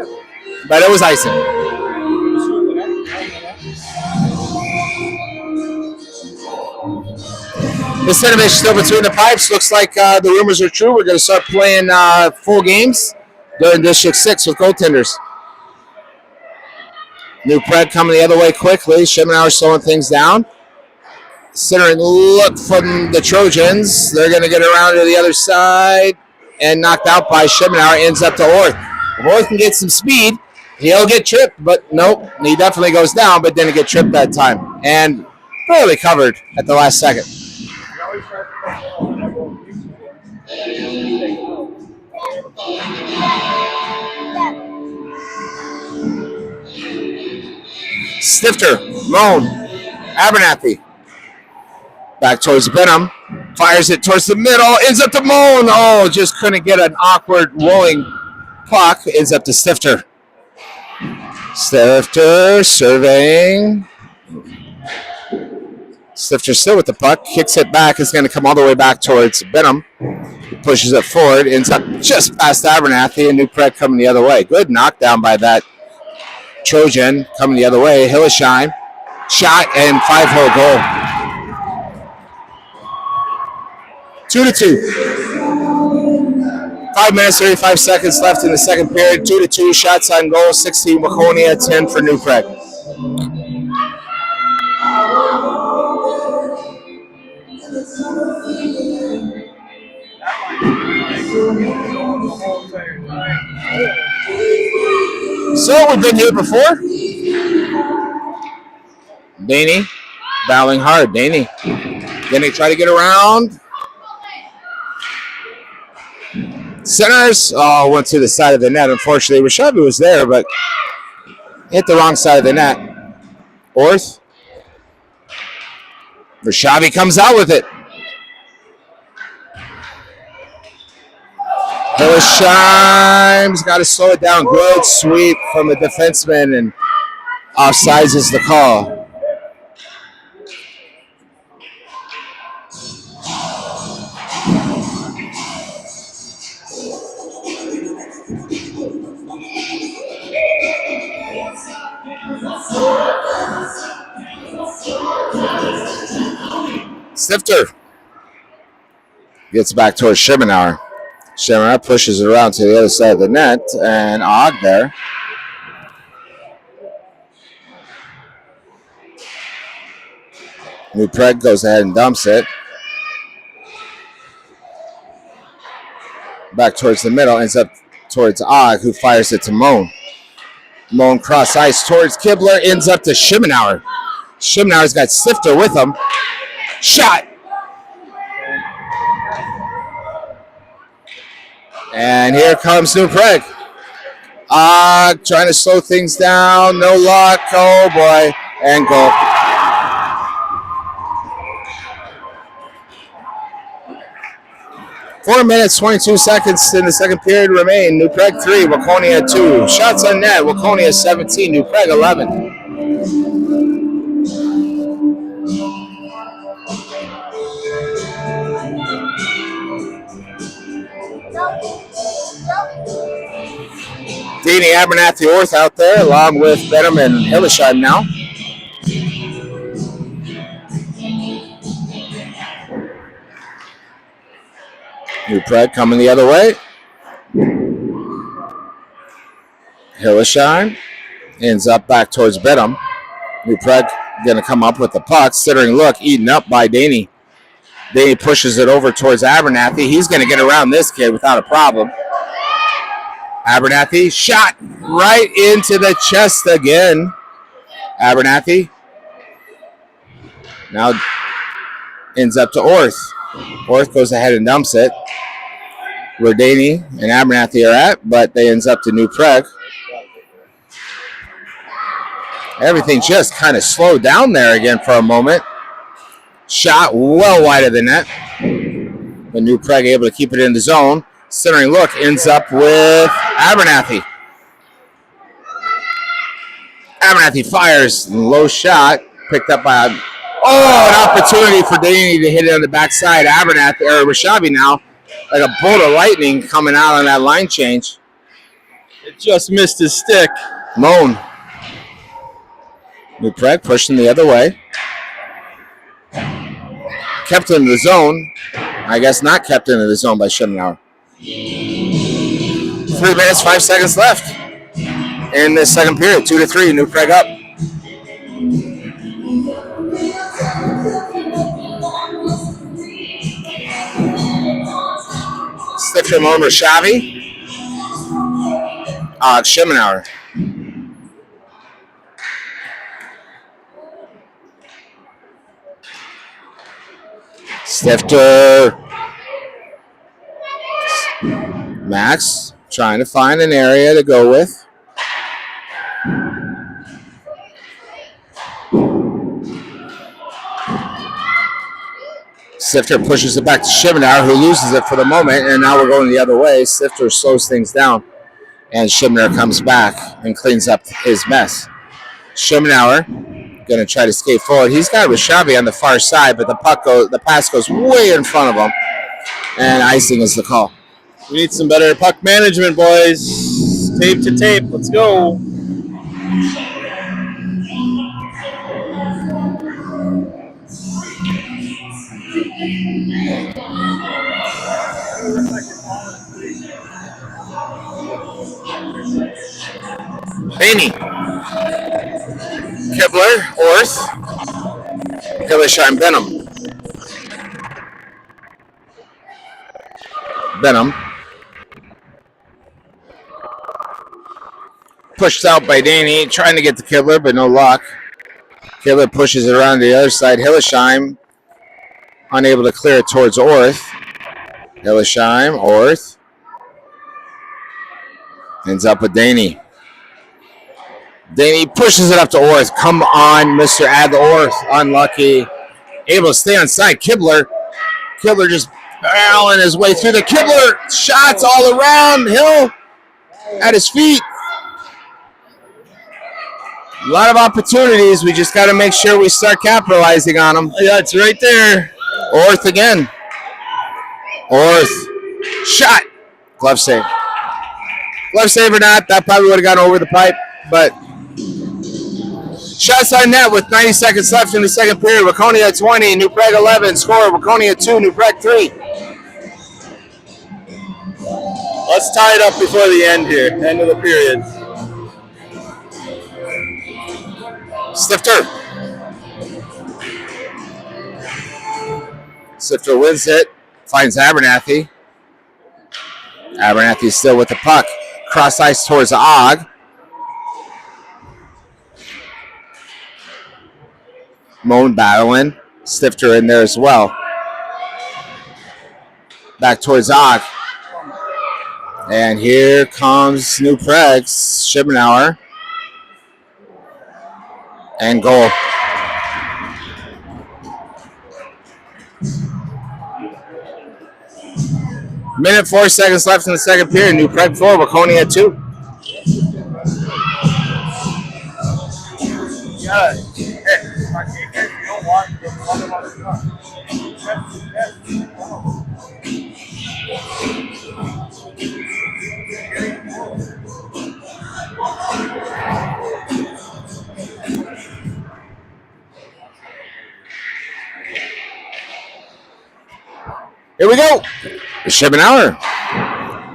but it was icing. The Cinevish still between the pipes. Looks like the rumors are true. We're going to start playing full games during District 6 with goaltenders. New Prague coming the other way quickly. Schimmenauer slowing things down. Centering look from the Trojans. They're going to get around to the other side and knocked out by Schimmenauer. Ends up to Orth. If Orth can get some speed, he'll get tripped, but nope. He definitely goes down, but didn't get tripped that time. And barely covered at the last second. Stifter, Moan, Abernathy. Back towards Benham. Fires it towards the middle. Ends up to Moan. Oh, just couldn't get an awkward rolling puck. Ends up to Stifter. Stifter surveying. Stifter still with the puck. Kicks it back. It's going to come all the way back towards Benham. Pushes it forward. Ends up just past Abernathy. And New Prague coming the other way. Good knockdown by that Trojan coming the other way. Hillesheim. Shot and 5-hole goal. 2-2. 5 minutes, 35 seconds left in the second period. 2-2. Shots on goal. 16 Waconia, 10 for New Prague. So we've been here before. Danny battling hard. Danny gonna try to get around. Centers. Oh, went to the side of the net. Unfortunately, Rashavi was there, but hit the wrong side of the net. Orth. Rashavi comes out with it. Hillesheim's got to slow it down. Good sweep from the defenseman, and offsides is the call. Stifter gets back towards Schimmenauer. Schimmenauer pushes it around to the other side of the net, and Og there. New Prague goes ahead and dumps it. Back towards the middle, ends up towards Og, who fires it to Moan. Moan cross ice towards Kibler, ends up to Schimmenauer. Schimmenauer's got Stifter with him. Shot. And here comes New Prague. Trying to slow things down. No luck. Oh, boy. And goal. Four minutes, 22 seconds in the second period remain. New Prague 3, Waconia 2. Shots on net. Waconia 17, New Prague 11. Danny Abernathy Orth out there, along with Benham and Hillesheim now. New Prague coming the other way. Hillesheim ends up back towards Benham. New Prague going to come up with the puck. Considering look, eaten up by Danny. Danny pushes it over towards Abernathy. He's going to get around this kid without a problem. Abernathy shot right into the chest again. Abernathy now ends up to Orth. Orth goes ahead and dumps it where Danny and Abernathy are at, but they ends up to New Prague. Everything just kind of slowed down there again for a moment. Shot well wide of the net. The New Prague able to keep it in the zone. Centering look ends up with Abernathy. Abernathy fires. Low shot. Picked up by an opportunity for Danny to hit it on the backside. Abernathy, or Rashavi now, like a bolt of lightning coming out on that line change. It just missed his stick. Moan. New Prague pushing the other way. Kept in the zone. I guess not kept into the zone by Schimmelauer. 3 minutes, 5 seconds left in this second period. 2-3, New Prague up. Stifter Moan Rashavi. Schimmelauer. Stifter. Max trying to find an area to go with. Stifter pushes it back to Schimmelauer, who loses it for the moment, and now we're going the other way. Stifter slows things down, and Schimmelauer comes back and cleans up his mess. Schimmelauer going to try to skate forward. He's got Rashavi on the far side, but the pass goes way in front of him, and icing is the call. We need some better puck management, boys. Tape to tape. Let's go. Haney. Kibler, Orth. Hillesheim, Benham. Benham. Pushed out by Danny, trying to get to Kibler, but no luck. Kibler pushes it around to the other side. Hillesheim unable to clear it towards Orth. Hillesheim, Orth. Ends up with Danny. Danny pushes it up to Orth. Come on, Mr. Orth. Unlucky. Able to stay on side. Kibler just barreling his way through. The Kibler shots all around. Hill at his feet. A lot of opportunities. We just got to make sure we start capitalizing on them. Yeah, it's right there. Orth again. Orth. Shot. Glove save. Glove save or not, that probably would have gone over the pipe, but shots on net with 90 seconds left in the second period. Waconia 20, New Prague 11. Score, Waconia 2, New Prague 3. Let's tie it up before the end here. End of the period. Stifter. Stifter wins it. Finds Abernathy. Abernathy still with the puck. Cross ice towards Og. Moan battling. Stifter in there as well. Back towards Og. And here comes New Prague. Schimmelauer. And goal. Minute 4 seconds left in the second period. New Prague 4, Waconia 2. Here we go. Schimmelauer.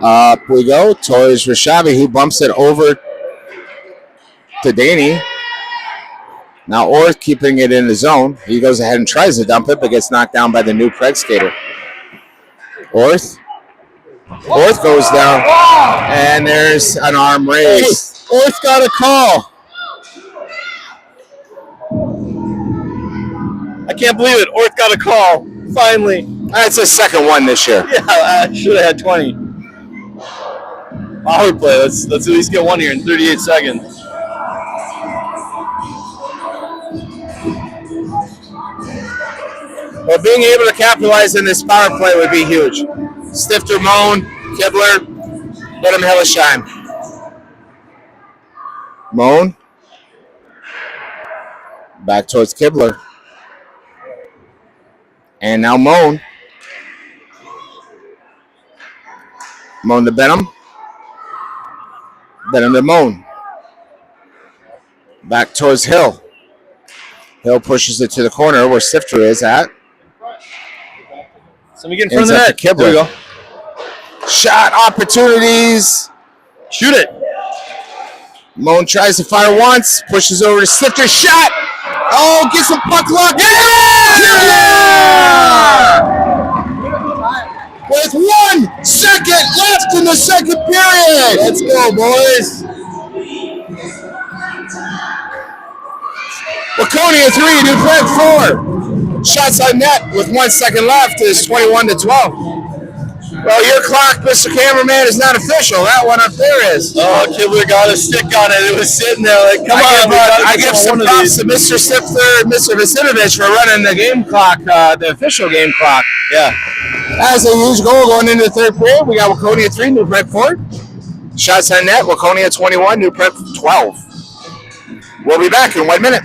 Up we go towards Rashavi, who bumps it over to Danny. Now Orth keeping it in the zone. He goes ahead and tries to dump it, but gets knocked down by the New Prague skater. Orth goes down, and there's an arm raised. Hey, Orth got a call. I can't believe it. Orth got a call. Finally. That's his second one this year. Yeah, I should have had 20. Power play. Let's at least get one here in 38 seconds. But being able to capitalize in this power play would be huge. Stifter, Moan, Kibler, let him Hilleshine. Moan. Back towards Kibler. And now Moan. Moan to Benham. Benham to Moan. Back towards Hill. Hill pushes it to the corner where Stifter is at. So we get in front of the net. Kibler. There we go. Shot opportunities. Shoot it. Moan tries to fire once. Pushes over to Stifter. Shot. Oh, gets some puck luck. Yeah! With 1 second left in the second period. Let's go, boys. Waconia 3, New Prague 4. Shots on net with 1 second left is 21-12. Well, your clock, Mr. Cameraman, is not official. That one up there is. Oh, Kibler got a stick on it. It was sitting there like, come on, I give some props to Mr. Stifter and Mr. Vasinovich for running the game clock, the official game clock. Yeah. That's a huge goal going into the third period. We got Waconia 3, New Prague 4. Shots on net, Waconia 21, New Prague 12. We'll be back in 1 minute.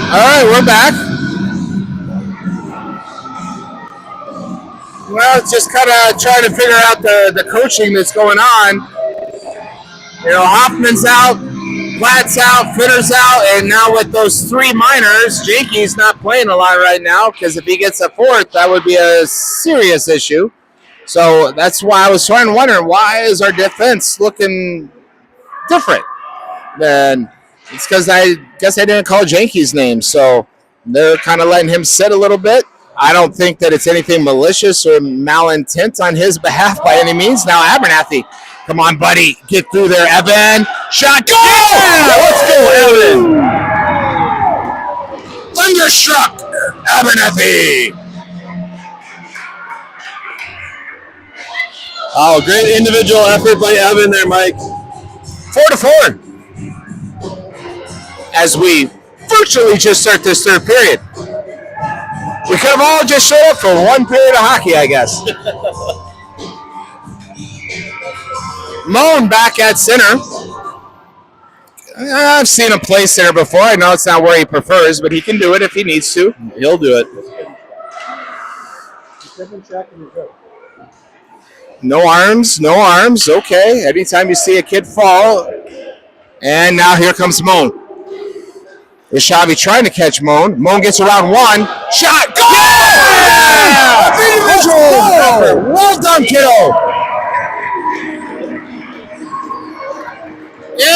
All right, we're back. Well, just kind of trying to figure out the coaching that's going on. You know, Hoffman's out, Platt's out, Fitter's out, and now with those 3 minors, Jakey's not playing a lot right now because if he gets a 4th, that would be a serious issue. So that's why I was trying to wonder, why is our defense looking different? And it's because I guess I didn't call Janky's name, so they're kind of letting him sit a little bit. I don't think that it's anything malicious or malintent on his behalf by any means. Now, Abernathy, come on, buddy, get through there, Evan. Shot, go! Yeah! Let's go, Evan. Thunderstruck, Abernathy. Oh, great individual effort by Evan there, Mike. 4-4. As we virtually just start this third period. We could have all just showed up for 1 period of hockey, I guess. Moan back at center. I've seen him play center before. I know it's not where he prefers, but he can do it if he needs to. He'll do it. No arms, no arms. Okay. Anytime you see a kid fall. And now here comes Moan. Ishavi trying to catch Moan. Moan gets around 1. Shot. Go! Yeah! Individual. Well done, kiddo.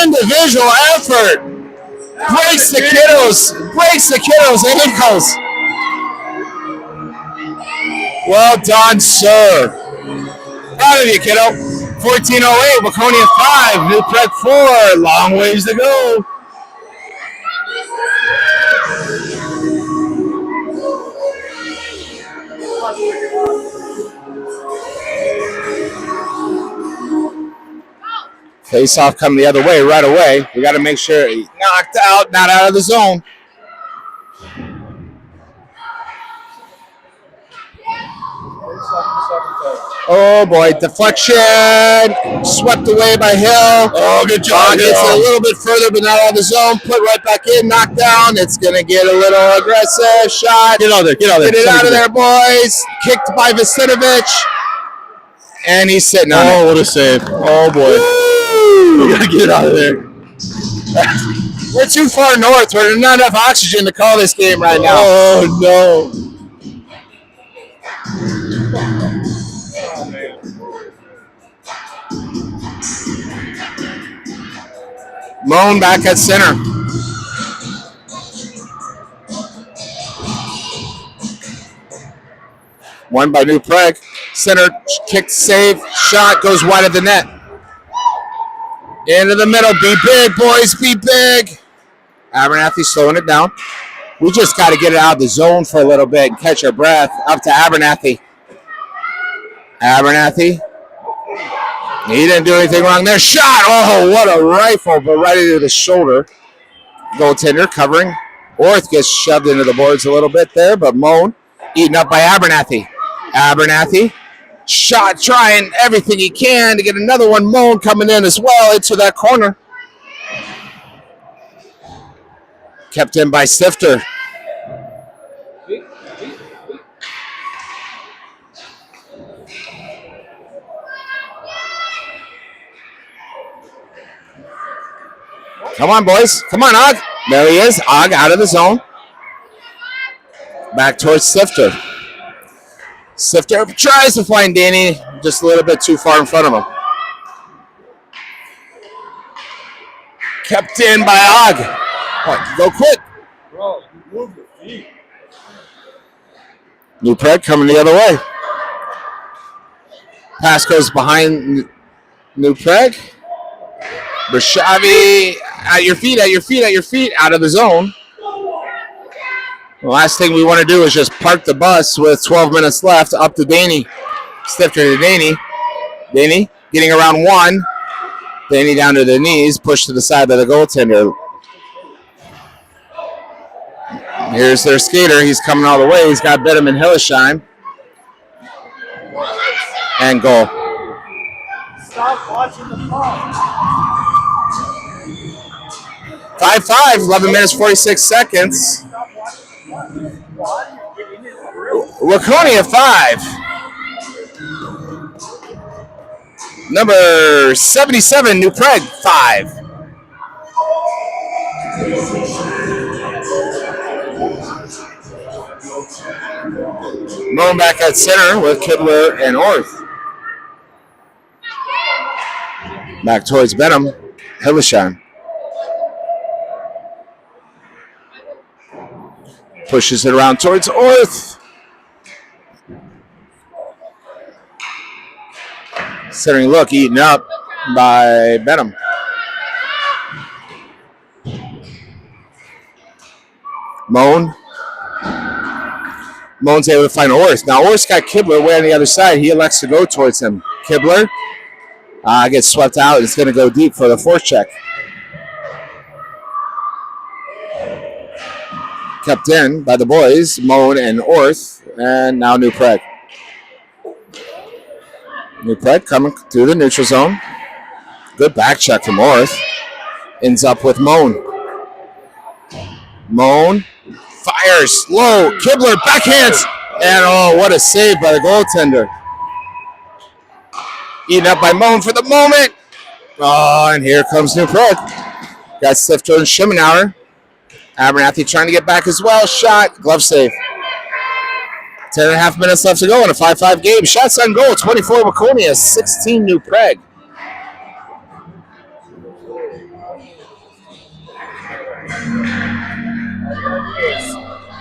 Individual effort. Breaks the kiddos. Breaks the kiddos' ankles. Well done, sir. Proud of you, kiddo. 14:08. Waconia 5. New Prague 4. Long ways to go. Face off coming the other way right away. We got to make sure he's knocked out, not out of the zone. Oh boy, deflection, swept away by Hill. Oh, good job, Gets it a Hill. little bit further, but not out of the zone. Put right back in, knocked down. It's gonna get a little aggressive. Shot. Get out there. Get it out of there, boys. Kicked by Vasinovic, and he's sitting on it. Oh, what a save. Oh, boy. We got to get it out of there. We're too far north. There's not enough oxygen to call this game right now. Oh, no. Moan back at center. One by New Prague. Center kick, save, shot, goes wide of the net. Into the middle. Be big, boys. Be big. Abernathy slowing it down. We just got to get it out of the zone for a little bit and catch our breath. Up to Abernathy. Abernathy. He didn't do anything wrong there. Shot. Oh, what a rifle, but right into the shoulder. Goaltender covering. Orth gets shoved into the boards a little bit there, but Moan eaten up by Abernathy. Abernathy. Shot, trying everything he can to get another one. Moan coming in as well into that corner. Kept in by Stifter. Come on, boys. Come on, Og. There he is. Og out of the zone. Back towards Sifter. Sifter tries to find Danny just a little bit too far in front of him. Kept in by Og. Oh, go quick. Bro, you move your feet. New Prague coming the other way. Pass goes behind New Prague. Bershavi at your feet, out of the zone. The last thing we want to do is just park the bus with 12 minutes left up to Danny. Stifter to Danny. Danny getting around one. Danny down to the knees, pushed to the side by the goaltender. Here's their skater. He's coming all the way. He's got Bedham and Hillesheim. And goal. Stop watching the ball. 5-5, 11 minutes, 46 seconds. Waconia 5. Number 77, New Prague 5. Moan back at center with Kidler and Orth. Back towards Benham, Hillesheim. Pushes it around towards Orth. Centering look, eaten up by Benham. Moan. Moan's able to find Orth. Now Orth's got Kibler way on the other side. He elects to go towards him. Kibler gets swept out. It's going to go deep for the forecheck. Kept in by the boys, Moan and Orth, and now New Prague. New Prague coming through the neutral zone. Good back check from Orth. Ends up with Moan. Moan fires low. Kibler backhands. And oh, what a save by the goaltender. Eaten up by Moan for the moment. Oh, and here comes New Prague. Got Stifter and Schimenauer. Abernathy trying to get back as well. Shot. Glove save. 10.5 minutes left to go in a 5-5 game. Shots on goal. 24 Waconia, 16 New Prague.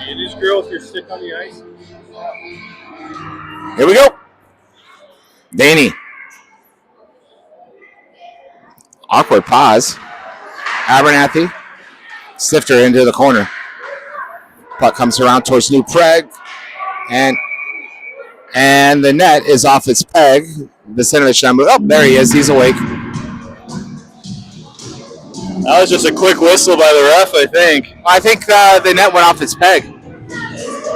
And these girls here sit on the ice. Here we go. Danny. Awkward pause. Abernathy. Stifter into the corner. Puck comes around towards New Prague. And the net is off its peg. The center of the shot. Oh, there he is. He's awake. That was just a quick whistle by the ref, I think. I think the net went off its peg.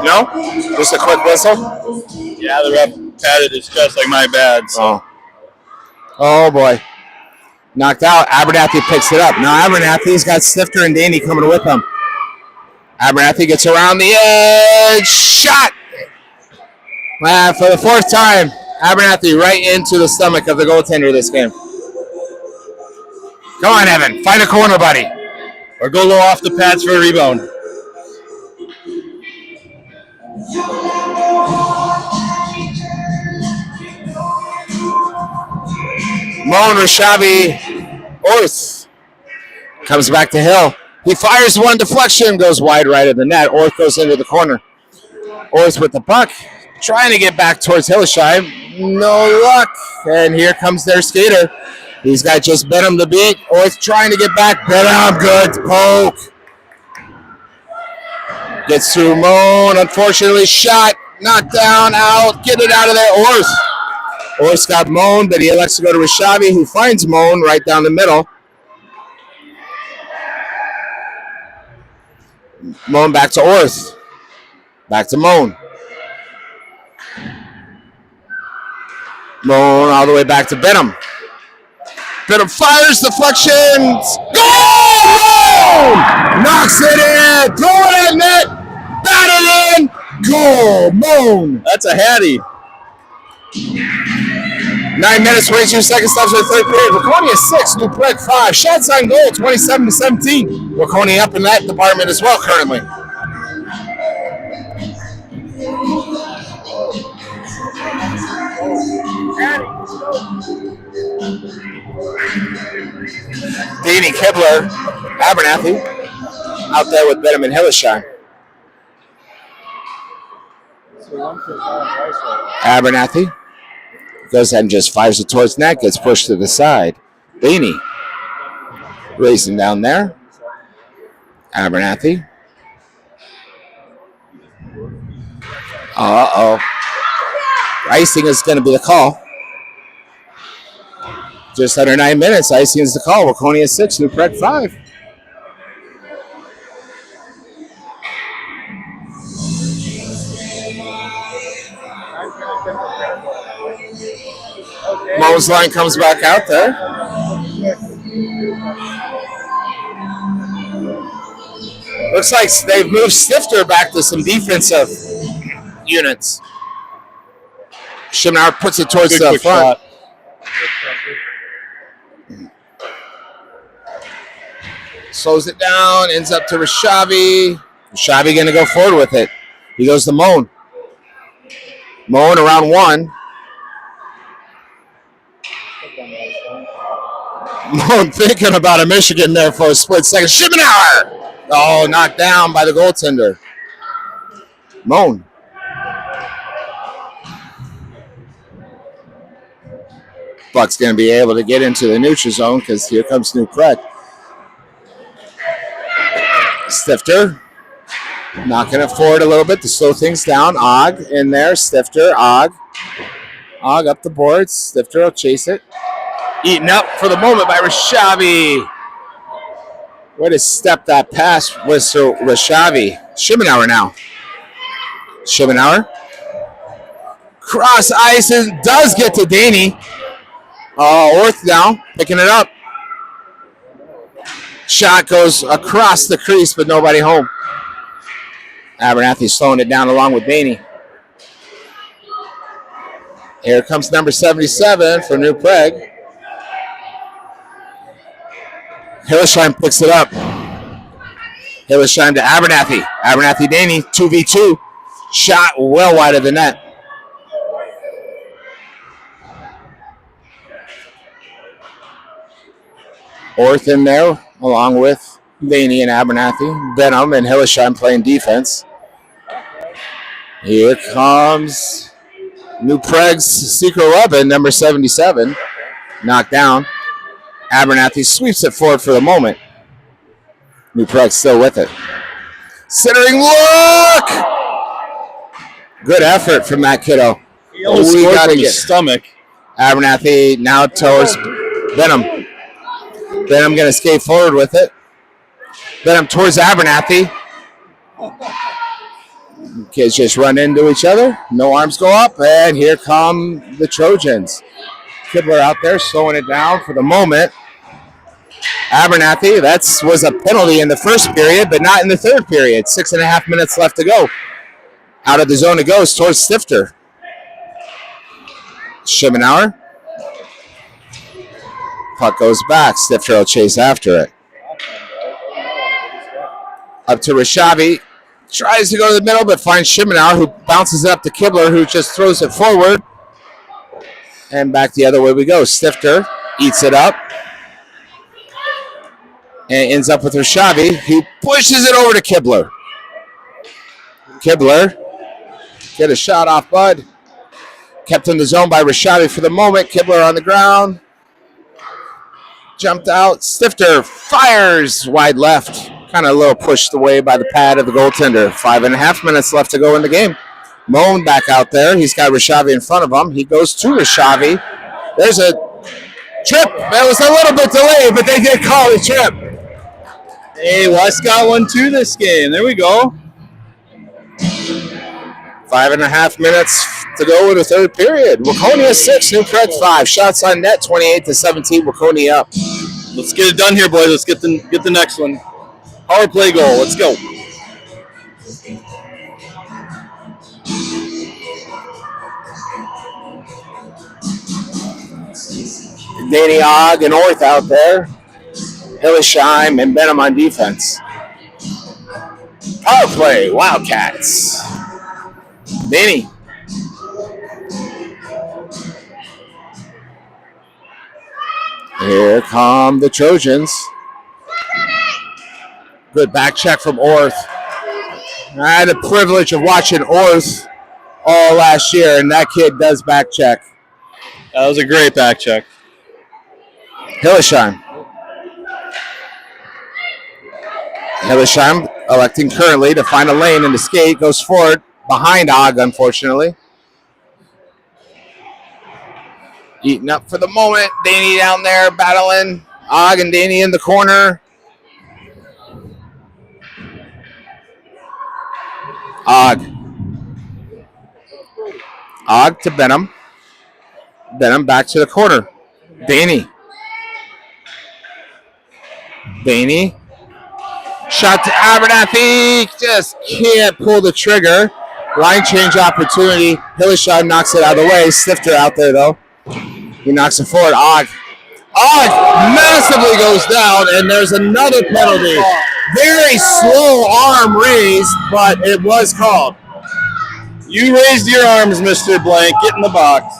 No? Just a quick whistle? Yeah, the ref patted his chest like my bad. So. Oh boy. Knocked out. Abernathy picks it up. Now Abernathy's got Stifter and Danny coming with him. Abernathy gets around the edge. Shot! For the fourth time, Abernathy right into the stomach of the goaltender this game. Go on, Evan. Find a corner, buddy. Or go low off the pads for a rebound. Moan Rashavi Orth comes back to Hill. He fires one deflection, goes wide right of the net. Orth goes into the corner. Orth with the puck, trying to get back towards Hillesheim. No luck. And here comes their skater. He's got just Benham to beat. Orth trying to get back. Benham, good poke. Gets through Moan. Unfortunately, shot. Knocked down, out. Get it out of there, Orth. Orth's got Moan, but he elects to go to Rashavi, who finds Moan right down the middle. Moan back to Orth. Back to Moan. Moan all the way back to Benham. Benham fires, deflections. Goal! Moan! Knocks it in. Throw it in net. Bat it in. Goal! Moan! That's a hattie. 9 minutes, 22 seconds left in the third period. Waconia 6, New Prague 5. Shots on goal, 27-17. Waconia up in that department as well currently. Danny Kibler, Abernathy, out there with Benham and Hillesheim. Abernathy goes ahead and just fires it towards net, gets pushed to the side. Danny racing down there. Abernathy. Uh-oh. Icing is going to be the call. Just under 9 minutes, icing is the call. Waconia 6, New Prague 5. Mo's line comes back out there. Looks like they've moved Stifter back to some defensive units. Schimnauer puts it towards the front. Slows it down, ends up to Rashavi. Rashavi going to go forward with it. He goes to Moan. Moan around one. Moan thinking about a Michigan there for a split second. Schimnauer! Oh, knocked down by the goaltender. Moan. Buck's going to be able to get into the neutral zone because here comes New Prague. Stifter knocking it forward a little bit to slow things down. Og in there. Stifter. Og up the boards. Stifter will chase it. Eaten up for the moment by Rashavi. Way to step that pass with Rashavi. Schimnauer now. Schimnauer. Cross ice and does get to Danny. Orth now picking it up. Shot goes across the crease, but nobody home. Abernathy slowing it down along with Danny. Here comes number 77 for New Prague. Hillesheim picks it up. Hillesheim to Abernathy. Abernathy, Danny, 2v2. Shot well wide of the net. Orth in there, along with Danny and Abernathy. Benham and Hillesheim playing defense. Here comes New Prague's secret weapon, number 77. Knocked down. Abernathy sweeps it forward for the moment. New Prague still with it. Centering look! Good effort from that kiddo. He almost scored from his stomach. Abernathy now towards Benham. Benham going to skate forward with it. Benham towards Abernathy. Kids just run into each other. No arms go up, and here come the Trojans. Kibler out there slowing it down for the moment. Abernathy, that was a penalty in the first period, but not in the third period. 6.5 minutes left to go. Out of the zone it goes towards Stifter. Schimenauer. Puck goes back. Stifter will chase after it. Up to Rishavi. Tries to go to the middle, but finds Schimenauer, who bounces it up to Kibler, who just throws it forward. And back the other way we go. Stifter eats it up. And ends up with Rishavi, who pushes it over to Kibler. Kibler. Get a shot off Bud. Kept in the zone by Rishavi for the moment. Kibler on the ground. Jumped out. Stifter fires wide left. Kind of a little pushed away by the pad of the goaltender. 5.5 minutes left to go in the game. Moan back out there. He's got Rishavi in front of him. He goes to Rishavi. There's a trip. That was a little bit delayed, but they did call the trip. Hey, West got one too this game. There we go. 5.5 minutes to go in the third period. Waconia 6, New Prague 5. Shots on net, 28-17. Waconia up. Let's get it done here, boys. Let's get the next one. Power play goal. Let's go. Danny Ogg and Orth out there. Hillesheim and Benham on defense. Power play, Wildcats. Danny. Here come the Trojans. Good back check from Orth. I had the privilege of watching Orth all last year, and that kid does back check. That was a great back check. Hillesheim. Hillesheim electing currently to find a lane in the skate. Goes forward behind Ogg, unfortunately. Eating up for the moment. Danny down there battling. Ogg and Danny in the corner. Ogg to Benham. Benham back to the corner. Danny. Shot to Abernathy. Just can't pull the trigger. Line change opportunity. Hillesheim knocks it out of the way. Stifter out there, though. He knocks it forward. Ogg massively goes down, and there's another penalty. Very slow arm raised, but it was called. You raised your arms, Mr. Blank. Get in the box.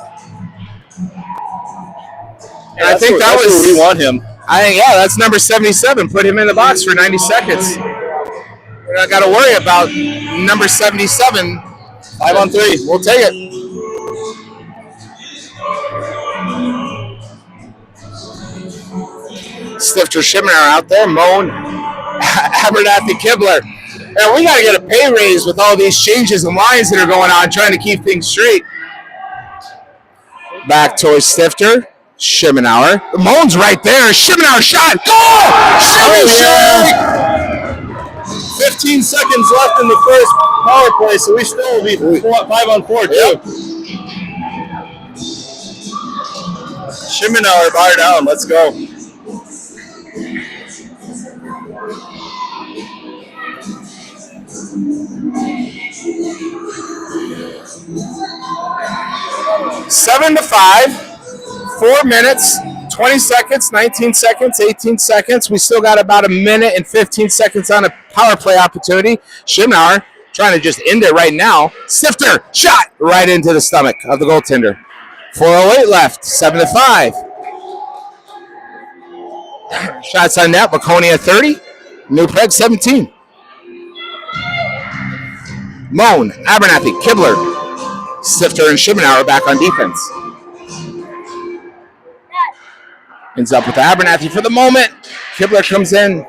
And I think that's where we want him. That's number 77. Put him in the box for 90 seconds. We're not got to worry about number 77. 5-on-3. We'll take it. Stifter Schimenauer out there. Moan. Abernathy Kibler. And we got to get a pay raise with all these changes and lines that are going on, trying to keep things straight. Back towards Stifter. Schimenauer. Moan's right there. Schimenauer shot. Goal! Shimmy! 15 seconds left in the first power play, so we still will be 5-on-4 too. Yep. Schimenauer bar down. Let's go. Seven to 5. 4 minutes, 20 seconds, 19 seconds, 18 seconds. We still got about a minute and 15 seconds on a power play opportunity. Schimenauer trying to just end it right now. Stifter, shot right into the stomach of the goaltender. 4:08 left, 7 to 5. Shots on net, Waconia 30, New Prague 17. Moan, Abernathy, Kibler, Stifter, and Schimenauer back on defense. Ends up with Abernathy for the moment. Kibler comes in.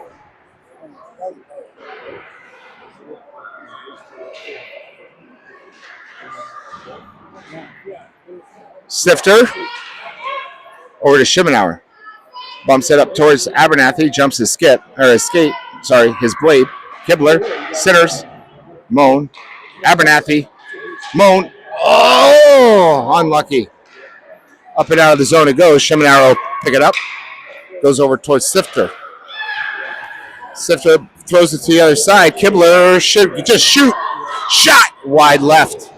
Stifter over to Schimenauer. Bumps it up towards Abernathy. Jumps his skate. His blade. Kibler centers. Moan. Abernathy. Moan. Oh, unlucky. Up and out of the zone it goes. Sheminaro pick it up. Goes over towards Sifter. Sifter throws it to the other side. Kibler should just shoot. Shot wide left.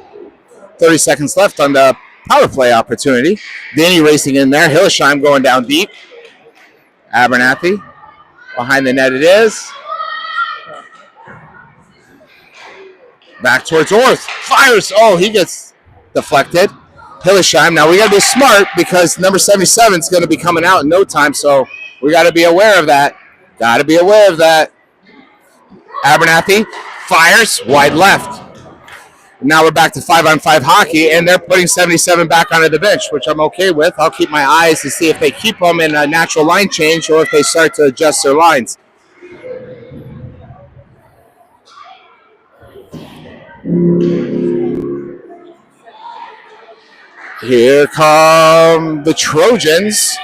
30 seconds left on the power play opportunity. Danny racing in there. Hillesheim going down deep. Abernathy. Behind the net it is. Back towards Orth. Fires. Oh, he gets deflected. Hillesheim. Now we got to be smart because number 77 is going to be coming out in no time, so we got to be aware of that. Got to be aware of that. Abernathy fires wide left. Now we're back to 5-on-5 hockey, and they're putting 77 back onto the bench, which I'm okay with. I'll keep my eyes to see if they keep them in a natural line change or if they start to adjust their lines. Here come the Trojans.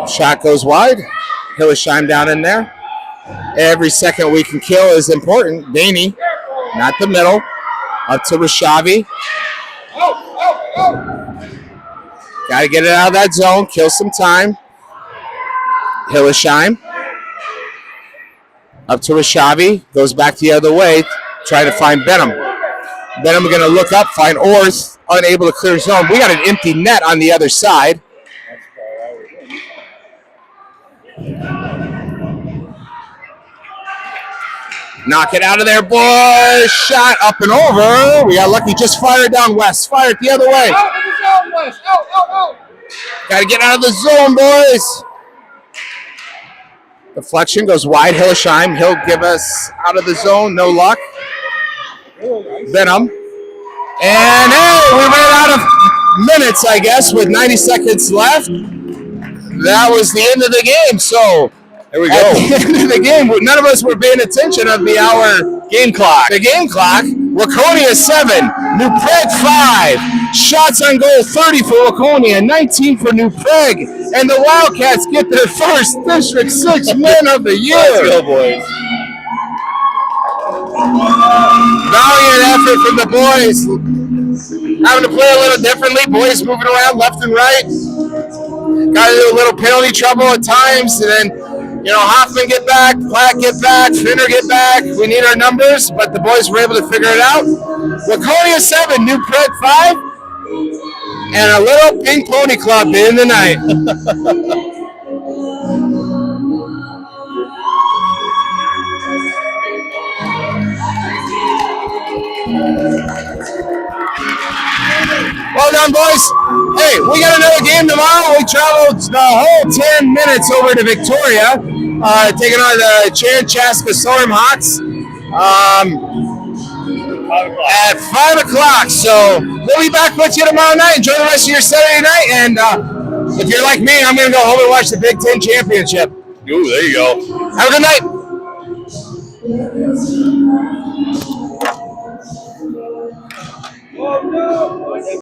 Shot goes wide. Hillesheim down in there. Every second we can kill is important. Daney, not the middle. Up to Rashavi. Got to get it out of that zone. Kill some time. Hillesheim. Up to Rashavi. Goes back the other way. Try to find Benham. Benham going to look up, find Orth. Unable to clear zone. We got an empty net on the other side. Knock it out of there, boys. Shot up and over. We got lucky. Just fire it down west. Fire it the other way. Out of the zone, West. Out. Got to get out of the zone, boys. Deflection goes wide. Hillesheim. He'll give us out of the zone. No luck. Benham. And hey, we ran out of minutes, I guess, with 90 seconds left. That was the end of the game. So there we go. At the end of the game, none of us were paying attention of the hour Game clock. The game clock. Waconia 7, New Prague 5. Shots on goal 30 for Waconia, 19 for New Prague. And the Wildcats get their first District 6 Man of the Year. Let's go, boys. Valiant effort from the boys. Having to play a little differently. Boys moving around left and right. Got a little penalty trouble at times. And then, Hoffman get back, Platt get back, Finner get back. We need our numbers, but the boys were able to figure it out. Waconia 7, New Prague 5. And a little Pink Pony Club in the night. Well done, boys. Hey, we got another game tomorrow. We traveled the whole 10 minutes over to Victoria, taking on the Chaska Storm Hawks at 5 o'clock. So we'll be back with you tomorrow night. Enjoy the rest of your Saturday night. And if you're like me, I'm going to go home and watch the Big Ten Championship. Ooh, there you go. Have a good night.